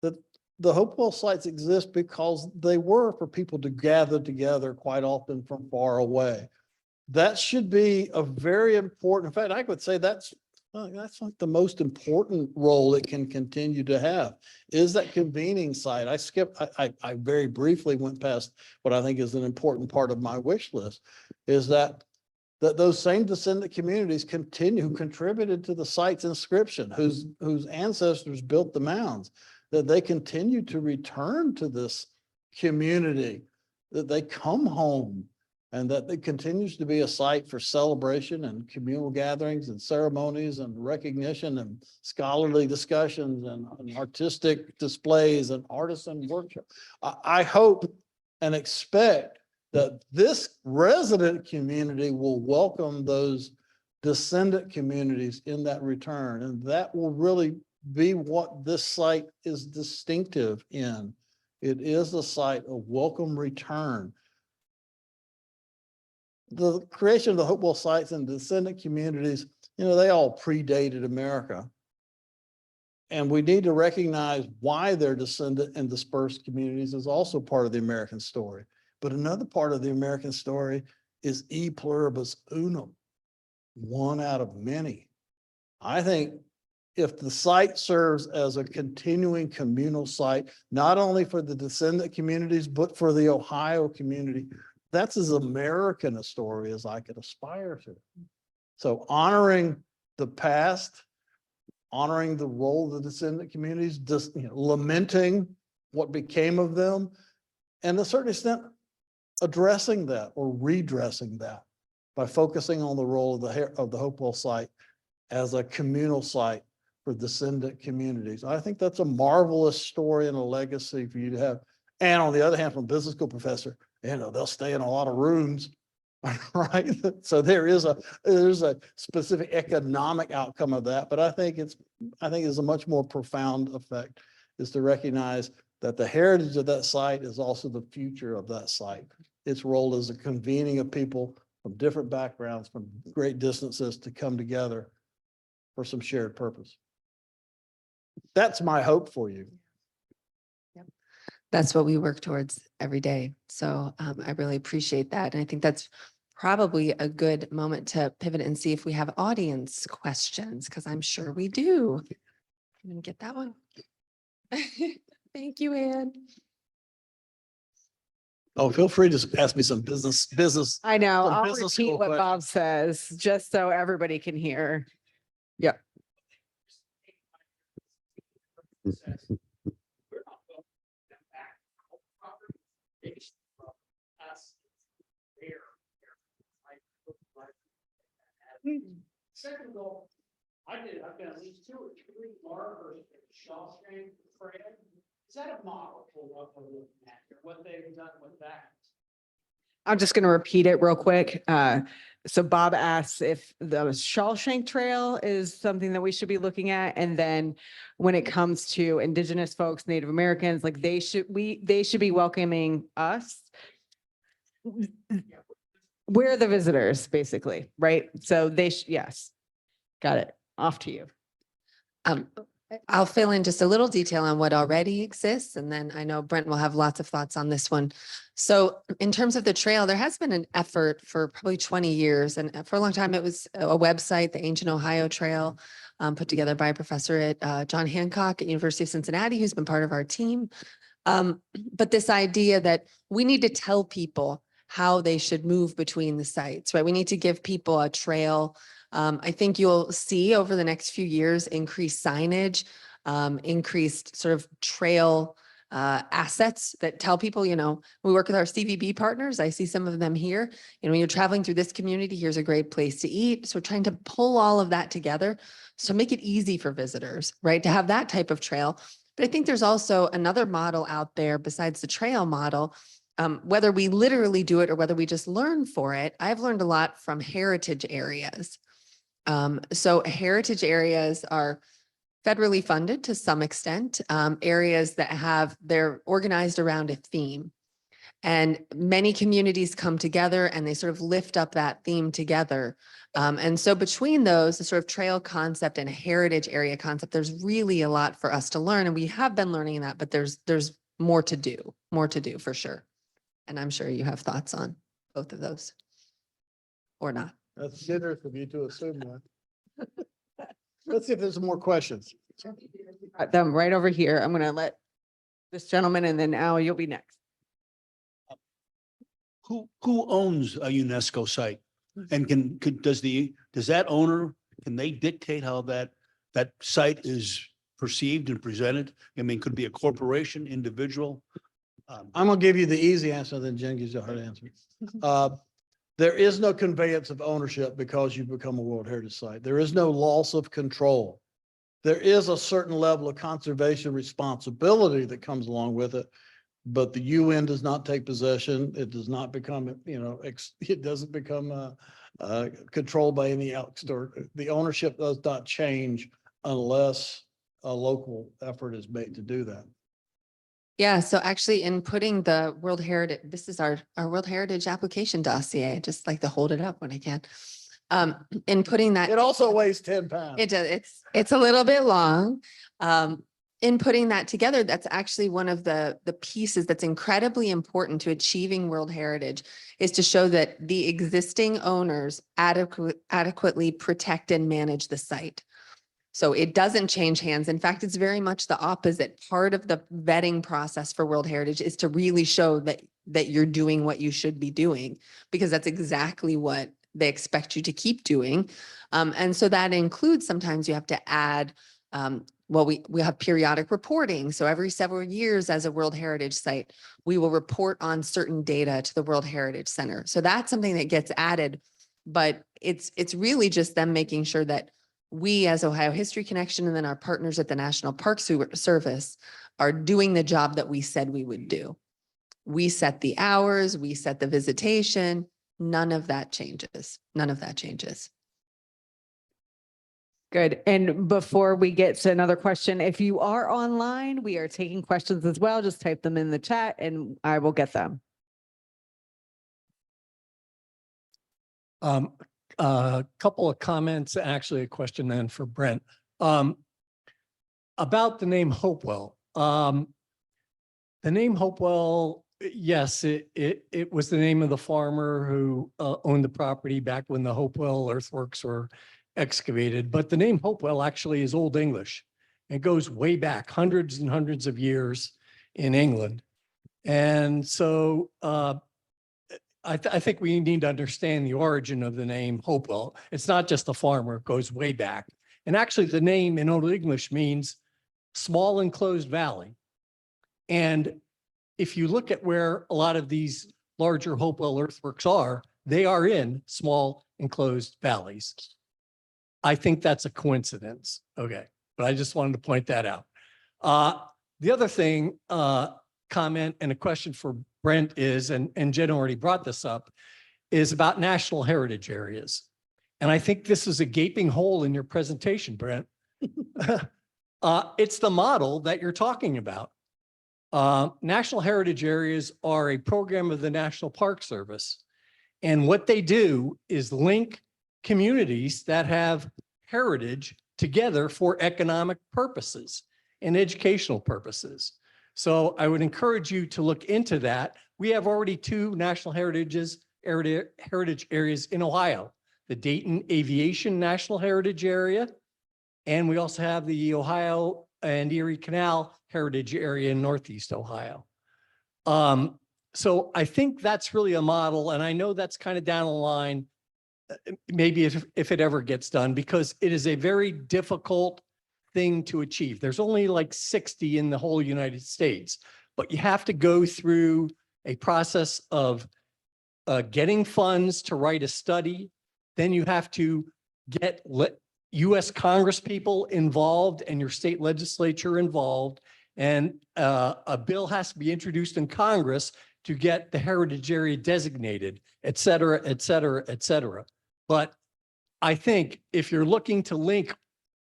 that the Hopewell sites exist because they were for people to gather together quite often from far away. That should be a very important, in fact, I would say that's like the most important role it can continue to have is that convening site. I very briefly went past what I think is an important part of my wish list is that those same descendant communities who contributed to the site's inscription, whose ancestors built the mounds, that they continue to return to this community, that they come home, and that it continues to be a site for celebration and communal gatherings and ceremonies and recognition and scholarly discussions and artistic displays and artisan workshop. I hope and expect that this resident community will welcome those descendant communities in that return. And that will really be what this site is distinctive in. It is a site of welcome return. The creation of the Hopewell sites and descendant communities, they all predated America. And we need to recognize why they're descendant and dispersed communities is also part of the American story. But another part of the American story is e pluribus unum, one out of many. I think if the site serves as a continuing communal site, not only for the descendant communities, but for the Ohio community, that's as American a story as I could aspire to. So honoring the past, honoring the role of the descendant communities, just lamenting what became of them, and to a certain extent, addressing that or redressing that by focusing on the role of the Hopewell site as a communal site for descendant communities. I think that's a marvelous story and a legacy for you to have. And on the other hand, from a business school professor, they'll stay in a lot of rooms, right? So there's a specific economic outcome of that, but I think it's a much more profound effect is to recognize that the heritage of that site is also the future of that site. Its role as a convening of people from different backgrounds, from great distances to come together for some shared purpose. That's my hope for you. That's what we work towards every day. So I really appreciate that. And I think that's probably a good moment to pivot and see if we have audience questions, because I'm sure we do. I'm going to get that one. Thank you, Ann. Oh, feel free to ask me some business. I know. Some I'll business repeat school what Bob questions. says, just so everybody can hear. Yep. Second goal, I've been at least 2 or 3 markers at the Shawshank Trail. Is that a model for what we're looking at here, what they've done with that? I'm just going to repeat it real quick. So Bob asks if the Shawshank Trail is something that we should be looking at. And then when it comes to Indigenous folks, Native Americans, like they should be welcoming us. We're the visitors, basically, right? So yes. Got it. Off to you. Um, I'll fill in just a little detail on what already exists, and then I know Brent will have lots of thoughts on this one. So in terms of the trail, there has been an effort for probably 20 years, and for a long time it was a website, the Ancient Ohio Trail, put together by a professor at John Hancock at University of Cincinnati, who's been part of our team. But this idea that we need to tell people how they should move between the sites, right? We need to give people a trail. I think you'll see over the next few years, increased signage, increased sort of trail assets that tell people, we work with our CVB partners. I see some of them here. When you're traveling through this community, here's a great place to eat. So we're trying to pull all of that together. So make it easy for visitors, right? To have that type of trail. But I think there's also another model out there besides the trail model. Whether we literally do it or whether we just learn for it, I've learned a lot from heritage areas. So heritage areas are federally funded to some extent, areas that they're organized around a theme. And many communities come together and they sort of lift up that theme together. And so between those, the sort of trail concept and heritage area concept, there's really a lot for us to learn. And we have been learning that, but there's more to do for sure. And I'm sure you have thoughts on both of those or not. That's generous of you to assume that. Let's see if there's some more questions. Got them right over here. I'm going to let this gentleman and then Al, you'll be next. Who owns a UNESCO site? And does that owner, can they dictate how that site is perceived and presented? I mean, could it be a corporation, individual? I'm gonna give you the easy answer, then Jen gives you a hard answer. There is no conveyance of ownership because you become a World Heritage Site. There is no loss of control. There is a certain level of conservation responsibility that comes along with it, but the UN does not take possession. It does not become, it doesn't become controlled by any outstore. The ownership does not change unless a local effort is made to do that. Yeah, so actually in putting the World Heritage, this is our World Heritage application dossier. I just like to hold it up when I can. In putting that. It also weighs 10 pounds. It does. It's a little bit long. In putting that together, that's actually one of the pieces that's incredibly important to achieving World Heritage is to show that the existing owners adequately protect and manage the site. So it doesn't change hands. In fact, it's very much the opposite. Part of the vetting process for World Heritage is to really show that you're doing what you should be doing, because that's exactly what they expect you to keep doing. And so that includes sometimes you have to add, we have periodic reporting. So every several years as a World Heritage Site, we will report on certain data to the World Heritage Center. So that's something that gets added, but it's really just them making sure that we as Ohio History Connection and then our partners at the National Park Service are doing the job that we said we would do. We set the hours, we set the visitation, none of that changes. None of that changes. Good. And before we get to another question, if you are online, we are taking questions as well. Just type them in the chat and I will get them. A couple of comments, actually a question then for Brent. About the name Hopewell. The name Hopewell, yes, it was the name of the farmer who owned the property back when the Hopewell Earthworks were excavated. But the name Hopewell actually is Old English. It goes way back, hundreds and hundreds of years in England. And so I think we need to understand the origin of the name Hopewell. It's not just a farmer, it goes way back. And actually the name in Old English means small enclosed valley. And if you look at where a lot of these larger Hopewell earthworks are, they are in small enclosed valleys. I think that's a coincidence. Okay, but I just wanted to point that out. The other thing, comment and a question for Brent is, and Jen already brought this up, is about national heritage areas. And I think this is a gaping hole in your presentation, Brent. It's the model that you're talking about. National heritage areas are a program of the National Park Service. And what they do is link communities that have heritage together for economic purposes and educational purposes. So I would encourage you to look into that. We have already 2 national heritage areas in Ohio, the Dayton Aviation National Heritage Area, and we also have the Ohio and Erie Canal Heritage Area in Northeast Ohio. So I think that's really a model, and I know that's kind of down the line, maybe if it ever gets done, because it is a very difficult thing to achieve. There's only like 60 in the whole United States, but you have to go through a process of getting funds to write a study. Then you have to get U.S. Congress people involved and your state legislature involved. And a bill has to be introduced in Congress to get the heritage area designated, et cetera, et cetera, et cetera. But I think if you're looking to link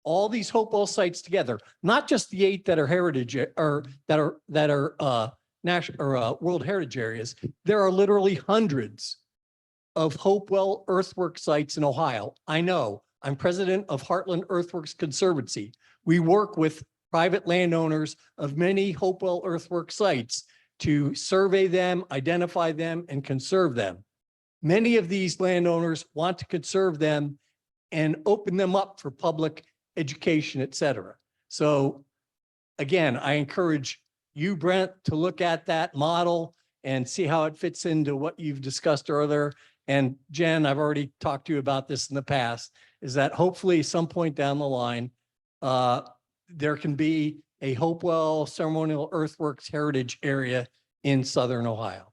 all these Hopewell sites together, not just the 8 that are heritage or that are national or World Heritage areas, there are literally hundreds of Hopewell earthwork sites in Ohio. I know. I'm president of Heartland Earthworks Conservancy. We work with private landowners of many Hopewell earthwork sites to survey them, identify them, and conserve them. Many of these landowners want to conserve them and open them up for public education, et cetera. So again, I encourage you, Brent, to look at that model and see how it fits into what you've discussed earlier. And Jen, I've already talked to you about this in the past, is that hopefully some point down the line, there can be a Hopewell Ceremonial Earthworks Heritage Area in Southern Ohio.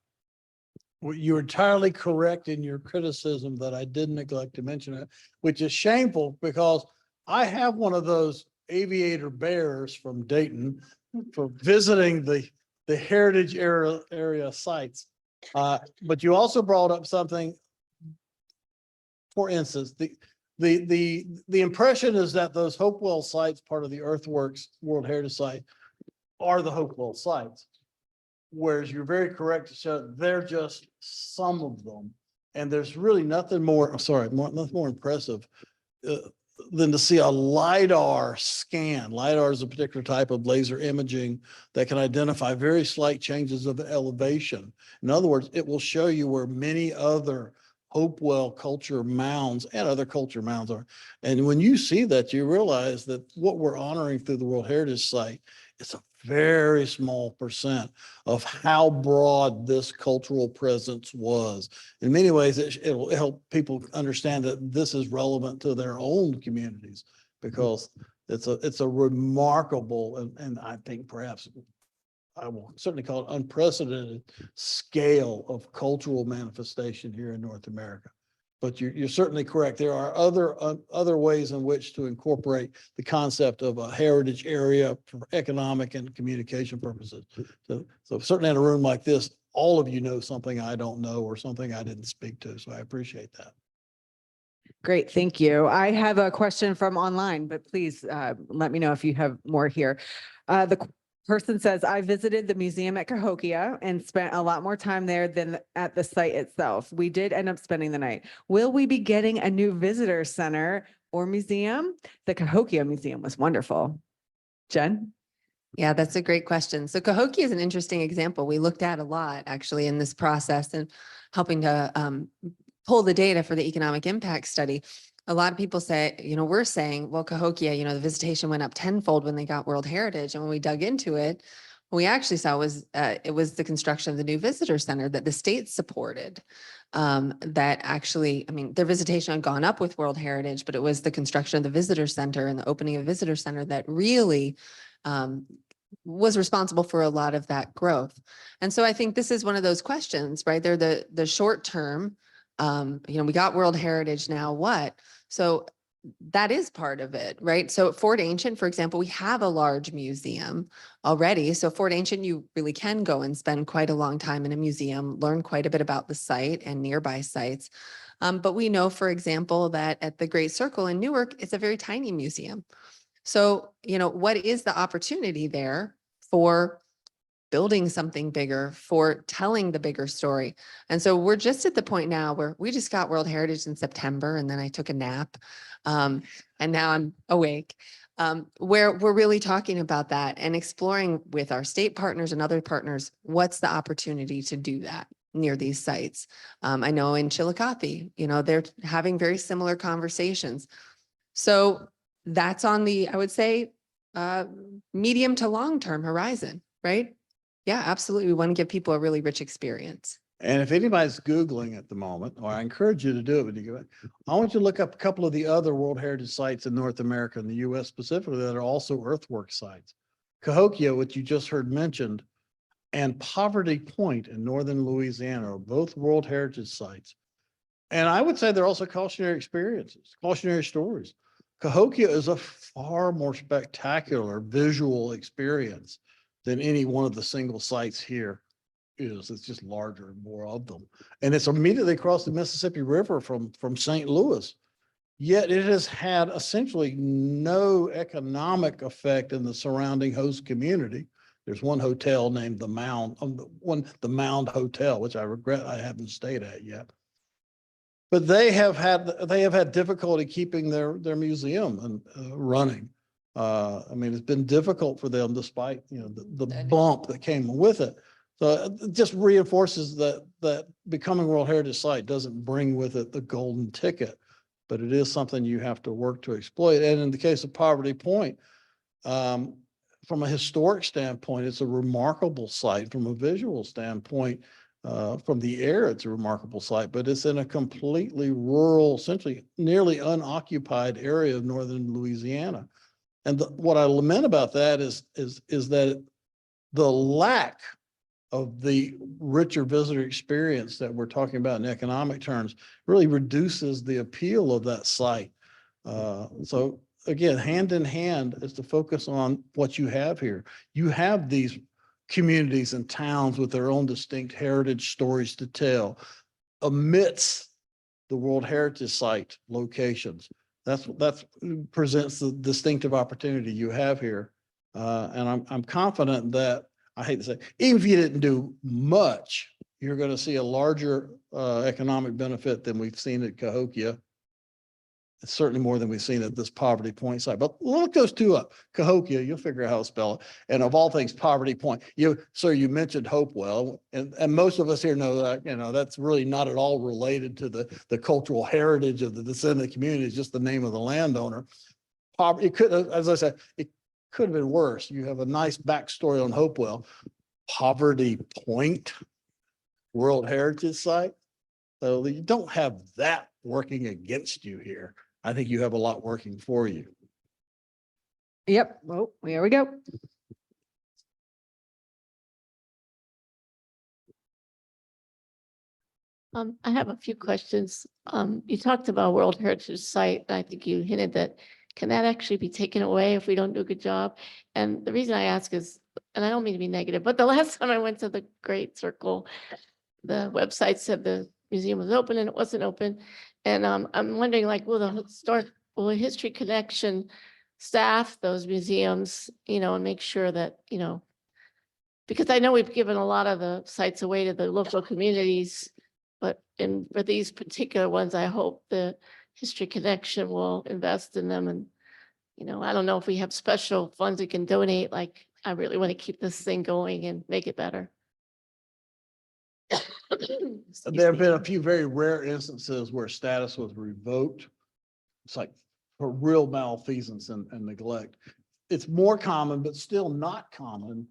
Well, you're entirely correct in your criticism that I did neglect to mention it, which is shameful because I have one of those aviator bears from Dayton for visiting the heritage area sites. But you also brought up something, for instance, the impression is that those Hopewell sites, part of the Earthworks World Heritage Site, are the Hopewell sites. Whereas you're very correct to show they're just some of them. And there's really nothing more, nothing more impressive than to see a LiDAR scan. LiDAR is a particular type of laser imaging that can identify very slight changes of elevation. In other words, it will show you where many other Hopewell culture mounds and other culture mounds are. And when you see that, you realize that what we're honoring through the World Heritage Site is a very small percent of how broad this cultural presence was. In many ways, it'll help people understand that this is relevant to their own communities because it's a remarkable and I think perhaps I will certainly call it unprecedented scale of cultural manifestation here in North America. But you're certainly correct. There are other ways in which to incorporate the concept of a heritage area for economic and communication purposes. So certainly in a room like this, all of you know something I don't know or something I didn't speak to. So I appreciate that. Great, thank you. I have a question from online, but please let me know if you have more here. The person says, I visited the museum at Cahokia and spent a lot more time there than at the site itself. We did end up spending the night. Will we be getting a new visitor center or museum? The Cahokia Museum was wonderful. Jen? Yeah, that's a great question. So Cahokia is an interesting example. We looked at a lot actually in this process and helping to pull the data for the economic impact study. A lot of people say, we're saying, well, Cahokia, the visitation went up tenfold when they got World Heritage. And when we dug into it, what we actually saw was it was the construction of the new visitor center that the state supported. That actually, their visitation had gone up with World Heritage, but it was the construction of the visitor center and the opening of the visitor center that really was responsible for a lot of that growth. And so I think this is one of those questions, right? They're the short term. We got World Heritage, now what? So that is part of it, right? So at Fort Ancient, for example, we have a large museum already. So Fort Ancient, you really can go and spend quite a long time in a museum, learn quite a bit about the site and nearby sites. But we know, for example, that at the Great Circle in Newark, it's a very tiny museum. So, what is the opportunity there for building something bigger, for telling the bigger story. And so we're just at the point now where we just got World Heritage in September, and then I took a nap. And now I'm awake. Where we're really talking about that and exploring with our state partners and other partners, what's the opportunity to do that near these sites. I know in Chillicothe, they're having very similar conversations. So that's on the, I would say, medium to long-term horizon, right? Yeah, absolutely. We want to give people a really rich experience. And if anybody's Googling at the moment, or I encourage you to do it when you go, I want you to look up a couple of the other World Heritage sites in North America and the US specifically that are also earthwork sites. Cahokia, which you just heard mentioned, and Poverty Point in northern Louisiana are both World Heritage sites. And I would say they're also cautionary experiences, cautionary stories. Cahokia is a far more spectacular visual experience than any one of the single sites here is. It's just larger and more of them. And it's immediately across the Mississippi River from St. Louis. Yet it has had essentially no economic effect in the surrounding host community. There's one hotel named the Mound, the Mound Hotel, which I regret I haven't stayed at yet. But they have had difficulty keeping their museum and running. I mean, it's been difficult for them despite the bump that came with it. So it just reinforces that becoming World Heritage Site doesn't bring with it the golden ticket, but it is something you have to work to exploit. And in the case of Poverty Point, from a historic standpoint, it's a remarkable site. From a visual standpoint, from the air, it's a remarkable site, but it's in a completely rural, essentially nearly unoccupied area of northern Louisiana. And what I lament about that is that the lack of the richer visitor experience that we're talking about in economic terms really reduces the appeal of that site. So again, hand in hand is to focus on what you have here. You have these communities and towns with their own distinct heritage stories to tell amidst the World Heritage Site locations. That's presents the distinctive opportunity you have here. And I'm confident that, I hate to say, even if you didn't do much, you're going to see a larger economic benefit than we've seen at Cahokia. It's certainly more than we've seen at this Poverty Point site. But look those two up. Cahokia, you'll figure out how to spell it. And of all things, Poverty Point. Sir, you mentioned Hopewell, and most of us here know that, that's really not at all related to the cultural heritage of the descendant community. It's just the name of the landowner. It could, as I said, it could have been worse. You have a nice backstory on Hopewell. Poverty Point, World Heritage Site. So you don't have that working against you here. I think you have a lot working for you. Yep. Well, here we go. I have a few questions. You talked about World Heritage Site, and I think you hinted that, can that actually be taken away if we don't do a good job? And the reason I ask is, and I don't mean to be negative, but the last time I went to the Great Circle, the website said the museum was open and it wasn't open. And I'm wondering, like, will the History Connection staff those museums, and make sure that, because I know we've given a lot of the sites away to the local communities, but for these particular ones, I hope the History Connection will invest in them. And, I don't know if we have special funds we can donate, like, I really want to keep this thing going and make it better. There have been a few very rare instances where status was revoked. It's like for real malfeasance and neglect. It's more common, but still not common,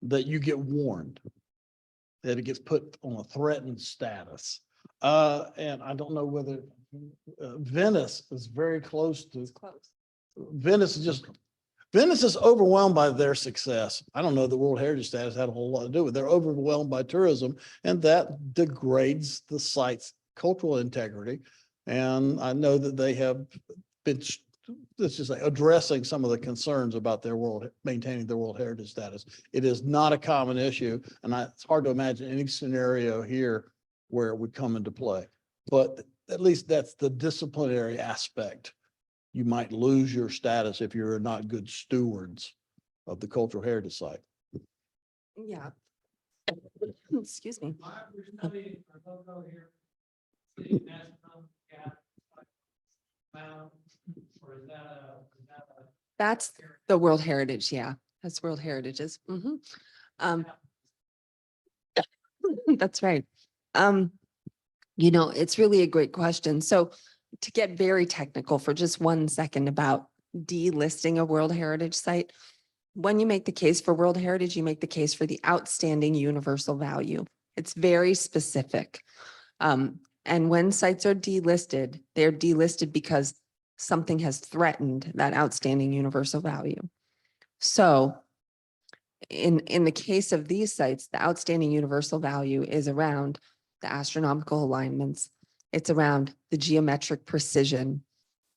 that you get warned, that it gets put on a threatened status. And I don't know whether Venice is very close to. Venice is overwhelmed by their success. I don't know the World Heritage status had a whole lot to do with it. They're overwhelmed by tourism, and that degrades the site's cultural integrity. And I know that they have been, let's just say, addressing some of the concerns about maintaining their World Heritage status. It is not a common issue, and it's hard to imagine any scenario here where it would come into play. But at least that's the disciplinary aspect. You might lose your status if you're not good stewards of the cultural heritage site. Yeah. Excuse me. That's the World Heritage, yeah. That's World Heritages. That's right. It's really a great question. So to get very technical for just 1 second about delisting a World Heritage site, when you make the case for World Heritage, you make the case for the outstanding universal value. It's very specific. And when sites are delisted, they're delisted because something has threatened that outstanding universal value. So in the case of these sites, the outstanding universal value is around the astronomical alignments. It's around the geometric precision.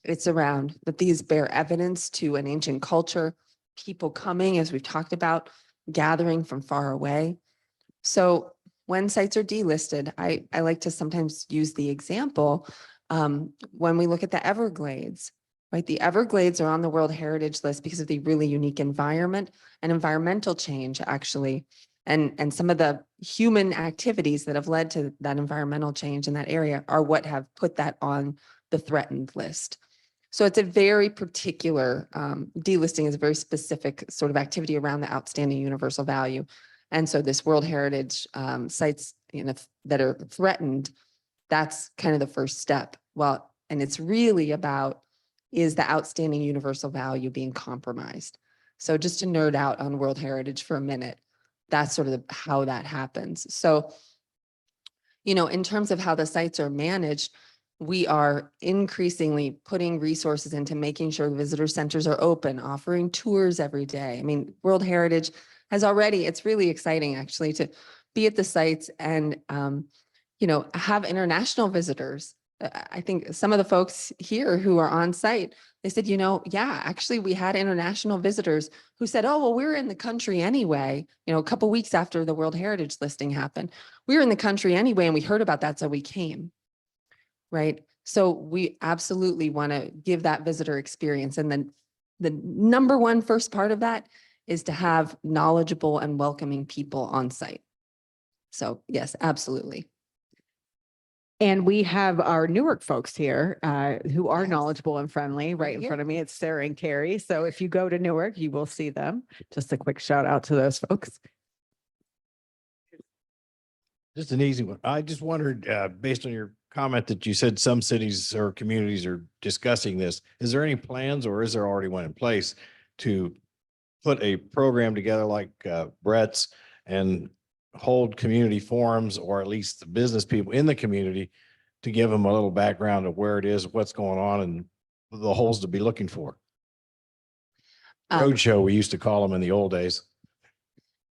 It's around that these bear evidence to an ancient culture, people coming, as we've talked about, gathering from far away. So when sites are delisted, I like to sometimes use the example when we look at the Everglades, right? The Everglades are on the World Heritage List because of the really unique environment and environmental change, actually, and some of the human activities that have led to that environmental change in that area are what have put that on the threatened list. So it's a very particular, delisting is a very specific sort of activity around the outstanding universal value. And so this World Heritage sites, that are threatened, that's kind of the first step. Well, and it's really about, is the outstanding universal value being compromised? So just to nerd out on World Heritage for a minute, that's sort of how that happens. So, in terms of how the sites are managed, we are increasingly putting resources into making sure visitor centers are open, offering tours every day. I mean, World Heritage has already, it's really exciting actually to be at the sites and, have international visitors. I think some of the folks here who are on site, they said, yeah, actually we had international visitors who said, oh, well, we're in the country anyway, a couple weeks after the World Heritage listing happened. We were in the country anyway, and we heard about that, so we came. Right. So we absolutely want to give that visitor experience. And then the number one first part of that is to have knowledgeable and welcoming people on site. So yes, absolutely. And we have our Newark folks here who are Yes. knowledgeable and friendly right in here. front of me. It's Sarah and Carrie. So if you go to Newark, you will see them. Just a quick shout out to those folks. Just an easy one. I just wondered, based on your comment that you said some cities or communities are discussing this, is there any plans or is there already one in place to put a program together like Brett's and hold community forums, or at least the business people in the community, to give them a little background of where it is, what's going on, and the holes to be looking for? Roadshow, we used to call them in the old days.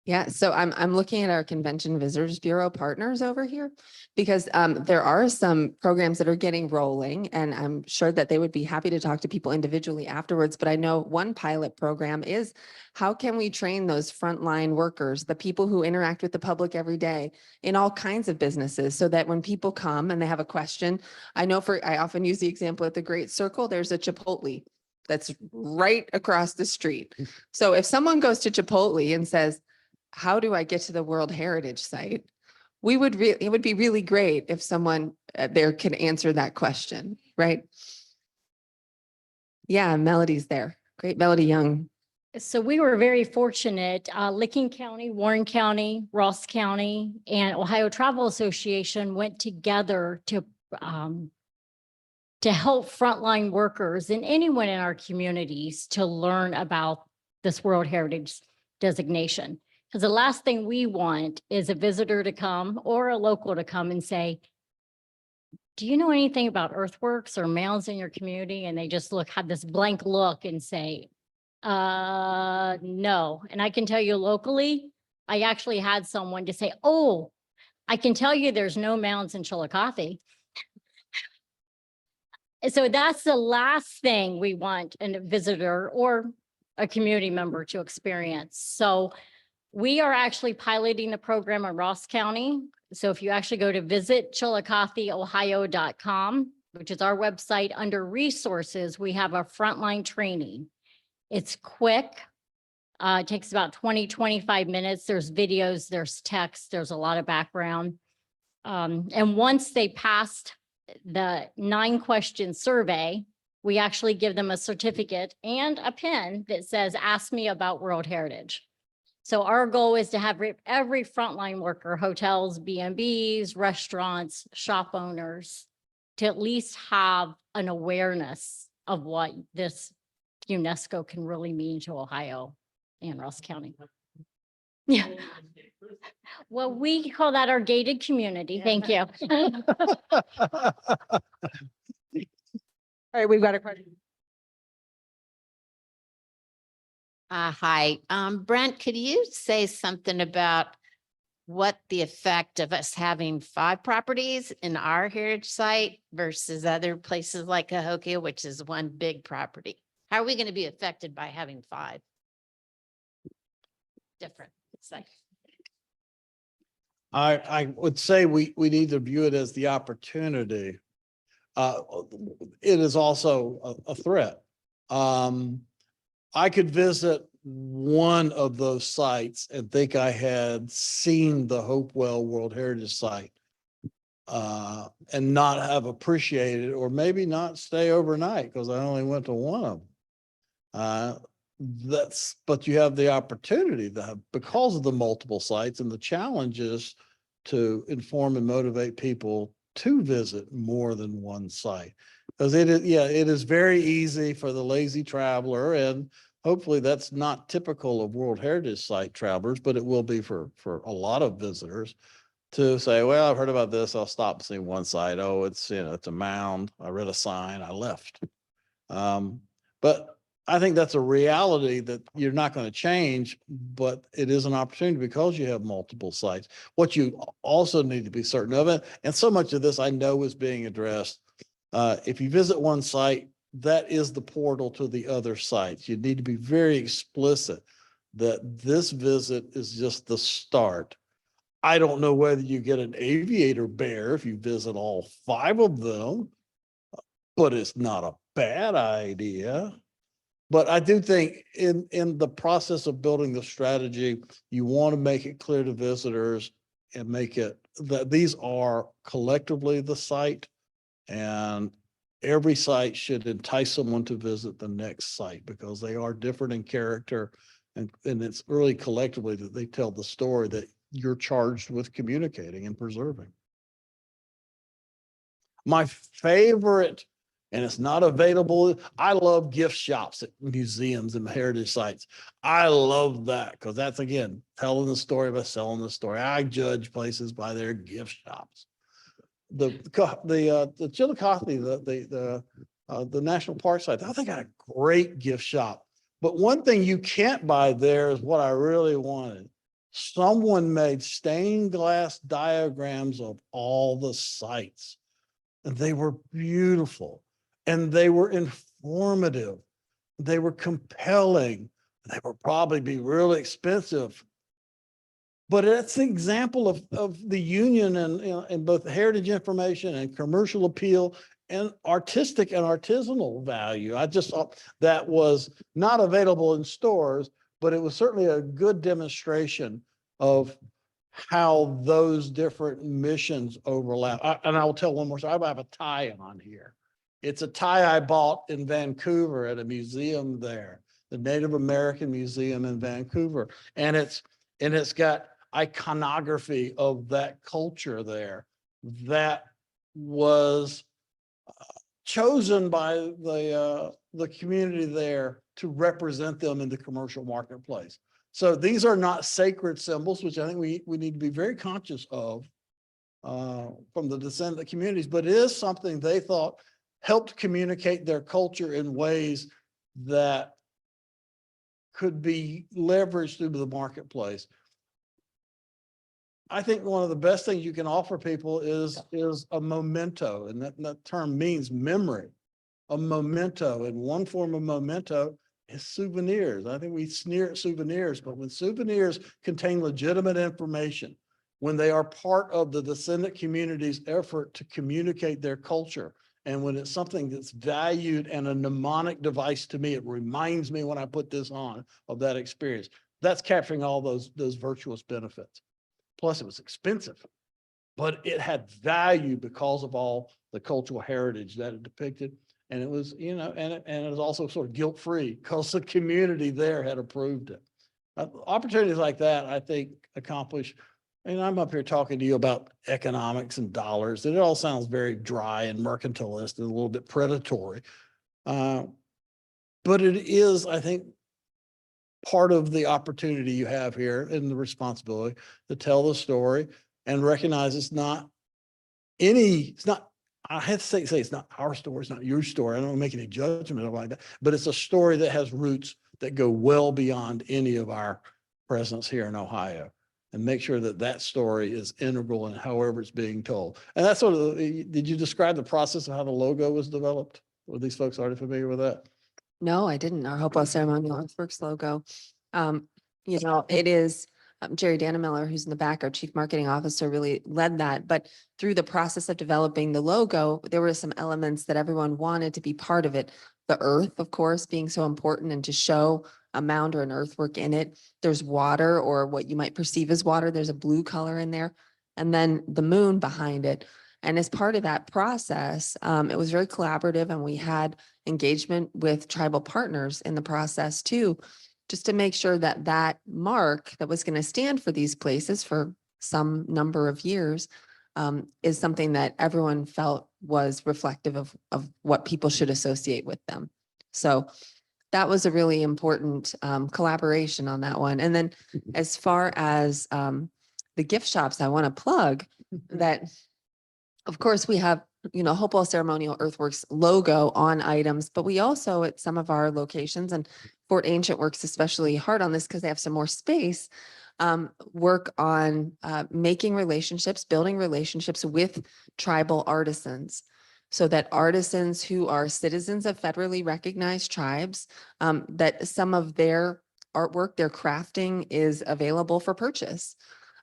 Yeah, so I'm looking at our Convention Visitors Bureau partners over here because there are some programs that are getting rolling, and I'm sure that they would be happy to talk to people individually afterwards. But I know one pilot program is, how can we train those frontline workers, the people who interact with the public every day in all kinds of businesses, so that when people come and they have a question, I often use the example at the Great Circle, there's a Chipotle that's right across the street. So if someone goes to Chipotle and says, how do I get to the World Heritage site? It would be really great if someone there could answer that question, right? Yeah, Melody's there. Great, Melody Young. So we were very fortunate, Licking County, Warren County, Ross County, and Ohio Travel Association went together to help frontline workers and anyone in our communities to learn about this World Heritage designation. Because the last thing we want is a visitor to come or a local to come and say, do you know anything about earthworks or mounds in your community? And they just have this blank look and say, no. And I can tell you locally, I actually had someone to say, oh, I can tell you there's no mounds in Chillicothe. And so that's the last thing we want a visitor or a community member to experience. So we are actually piloting the program in Ross County. So if you actually go to visitchillicotheohio.com, which is our website, under resources, we have a frontline training. It's quick. It takes about 20-25 minutes. There's videos, there's text, there's a lot of background. And once they passed the 9-question survey, we actually give them a certificate and a pin that says, ask me about World Heritage. So our goal is to have every frontline worker, hotels, B&Bs, restaurants, shop owners, to at least have an awareness of what this UNESCO can really mean to Ohio and Ross County. Yeah. Well, we call that our gated community. Thank you. All right, we've got a question. Hi, Brent, could you say something about what the effect of us having 5 properties in our heritage site versus other places like Cahokia, which is one big property? How are we going to be affected by having 5 different sites? I would say we need to view it as the opportunity. It is also a threat. I could visit one of those sites and think I had seen the Hopewell World Heritage Site and not have appreciated it, or maybe not stay overnight because I only went to one of them. But you have the opportunity to have, because of the multiple sites and the challenges, to inform and motivate people to visit more than one site. Because it is very easy for the lazy traveler, and hopefully that's not typical of World Heritage Site travelers, but it will be for a lot of visitors, to say, well, I've heard about this, I'll stop and see one site. Oh, it's a mound. I read a sign, I left. But I think that's a reality that you're not going to change, but it is an opportunity because you have multiple sites. What you also need to be certain of it, and so much of this I know is being addressed. If you visit one site, that is the portal to the other sites. You need to be very explicit that this visit is just the start. I don't know whether you get an aviator bear if you visit all 5 of them, but it's not a bad idea. But I do think in the process of building the strategy, you want to make it clear to visitors and make it that these are collectively the site, and every site should entice someone to visit the next site because they are different in character. And it's really collectively that they tell the story that you're charged with communicating and preserving. My favorite, and it's not available, I love gift shops at museums and heritage sites. I love that because that's, again, telling the story by selling the story. I judge places by their gift shops. The Chillicothe, the National Park site, I think I got a great gift shop. But one thing you can't buy there is what I really wanted. Someone made stained glass diagrams of all the sites, and they were beautiful, and they were informative, they were compelling, they would probably be really expensive. But it's an example of the union and both heritage information and commercial appeal and artistic and artisanal value. I just thought that was not available in stores, but it was certainly a good demonstration of how those different missions overlap. And I will tell one more story. I have a tie on here. It's a tie I bought in Vancouver at a museum there, the Native American Museum in Vancouver. And it's got iconography of that culture there that was chosen by the community there to represent them in the commercial marketplace. So these are not sacred symbols, which I think we need to be very conscious of from the descendant communities, but it is something they thought helped communicate their culture in ways that could be leveraged through the marketplace. I think one of the best things you can offer people is a memento, and that term means memory. A memento, and one form of memento is souvenirs. I think we sneer at souvenirs, but when souvenirs contain legitimate information, when they are part of the descendant community's effort to communicate their culture And when it's something that's valued and a mnemonic device to me, it reminds me when I put this on of that experience. That's capturing all those virtuous benefits. Plus, it was expensive, but it had value because of all the cultural heritage that it depicted. And it was, you know, and it was also sort of guilt-free because the community there had approved it. Opportunities like that, I think, accomplish, and I'm up here talking to you about economics and dollars, and it all sounds very dry and mercantilist and a little bit predatory. But it is, I think, part of the opportunity you have here and the responsibility to tell the story and recognize it's not, I have to say it's not our story, it's not your story. I don't want to make any judgment like that, but it's a story that has roots that go well beyond any of our presence here in Ohio, and make sure that that story is integral in however it's being told. And that's sort of, did you describe the process of how the logo was developed? Were these folks already familiar with that? No, I didn't. Our Hopewell Ceremonial Earthworks logo. You know, it is Jerry Dannemiller, who's in the back, our Chief Marketing Officer, really led that. But through the process of developing the logo, there were some elements that everyone wanted to be part of it. The earth, of course, being so important, and to show a mound or an earthwork in it. There's water, or what you might perceive as water. There's a blue color in there. And then the moon behind it. And as part of that process, it was very collaborative, and we had engagement with tribal partners in the process too, just to make sure that that mark that was going to stand for these places for some number of years is something that everyone felt was reflective of what people should associate with them. So that was a really important collaboration on that one. And then as far as the gift shops, I want to plug that, of course, we have, you know, Hopewell Ceremonial Earthworks logo on items, but we also at some of our locations, and Fort Ancient works especially hard on this because they have some more space, work on making relationships, building relationships with tribal artisans, so that artisans who are citizens of federally recognized tribes, that some of their artwork, their crafting is available for purchase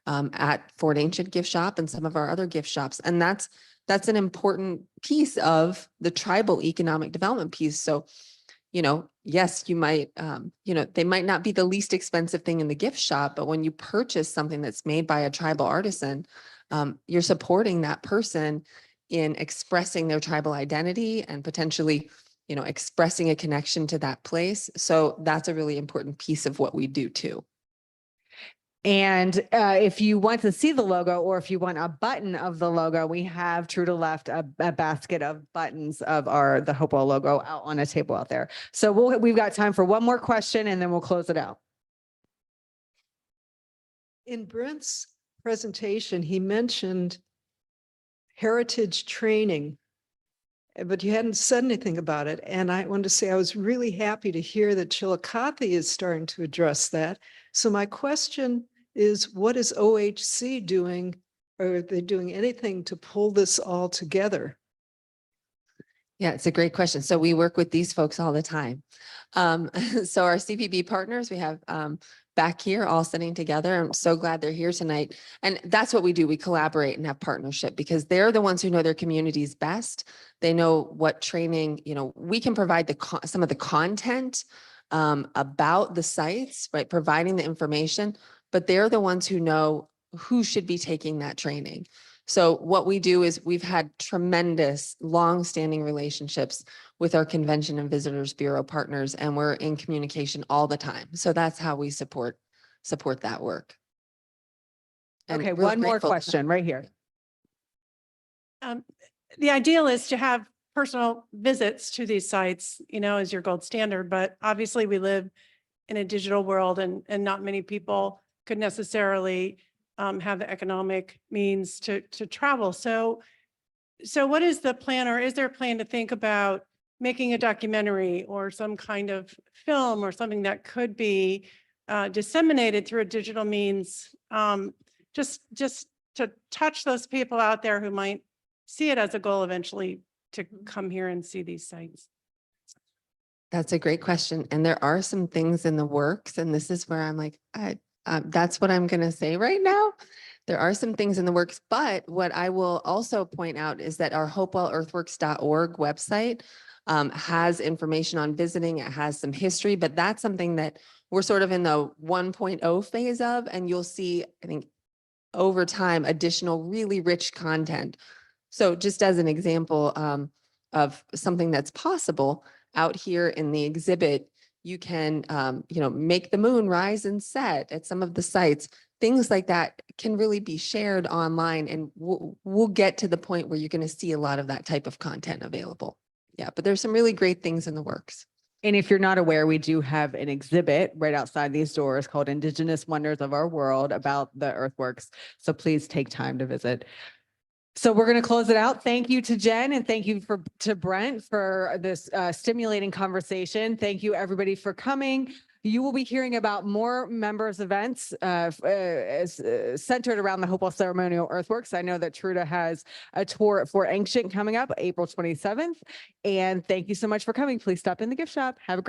at Fort Ancient gift shop and some of our other gift shops. And that's an important piece of the tribal economic development piece. So, you know, yes, you might, you know, they might not be the least expensive thing in the gift shop, but when you purchase something that's made by a tribal artisan, you're supporting that person in expressing their tribal identity and potentially, you know, expressing a connection to that place. So that's a really important piece of what we do too. And if you want to see the logo, or if you want a button of the logo, we have, true to left, a basket of buttons of the Hopewell logo out on a table out there. So we've got time for one more question, and then we'll close it out. In Brent's presentation, he mentioned heritage training, but you hadn't said anything about it. And I wanted to say I was really happy to hear that Chillicothe is starting to address that. So my question is, what is OHC doing? Or are they doing anything to pull this all together? Yeah, it's a great question. So we work with these folks all the time. So our CPB partners, we have back here all sitting together. I'm so glad they're here tonight. And that's what we do. We collaborate and have partnership because they're the ones who know their communities best. They know what training, you know, we can provide some of the content about the sites, right? Providing the information, but they're the ones who know who should be taking that training. So what we do is we've had tremendous long-standing relationships with our Convention and Visitors Bureau partners, and we're in communication all the time. So that's how we support that work. And Okay, really one more grateful. question right here. The ideal is to have personal visits to these sites, you know, as your gold standard, but obviously we live in a digital world and not many people could necessarily have the economic means to travel. So what is the plan, or is there a plan to think about making a documentary or some kind of film or something that could be disseminated through a digital means, just to touch those people out there who might see it as a goal eventually to come here and see these sites? That's a great question. And there are some things in the works, and this is where I'm like, that's what I'm going to say right now. There are some things in the works, but what I will also point out is that our hopewellearthworks.org website has information on visiting. It has some history, but that's something that we're sort of in the 1.0 phase of, and you'll see, I think, over time, additional really rich content. So just as an example of something that's possible out here in the exhibit, you can, make the moon rise and set at some of the sites. Things like that can really be shared online, and we'll get to the point where you're going to see a lot of that type of content available. Yeah, but there's some really great things in the works. And if you're not aware, we do have an exhibit right outside these doors called Indigenous Wonders of Our World about the earthworks. So please take time to visit. So we're going to close it out. Thank you to Jen, and thank you to Brent for this stimulating conversation. Thank you everybody for coming. You will be hearing about more members events centered around the Hopewell Ceremonial Earthworks. I know that Truda has a tour at Fort Ancient coming up April 27th. And thank you so much for coming. Please stop in the gift shop. Have a great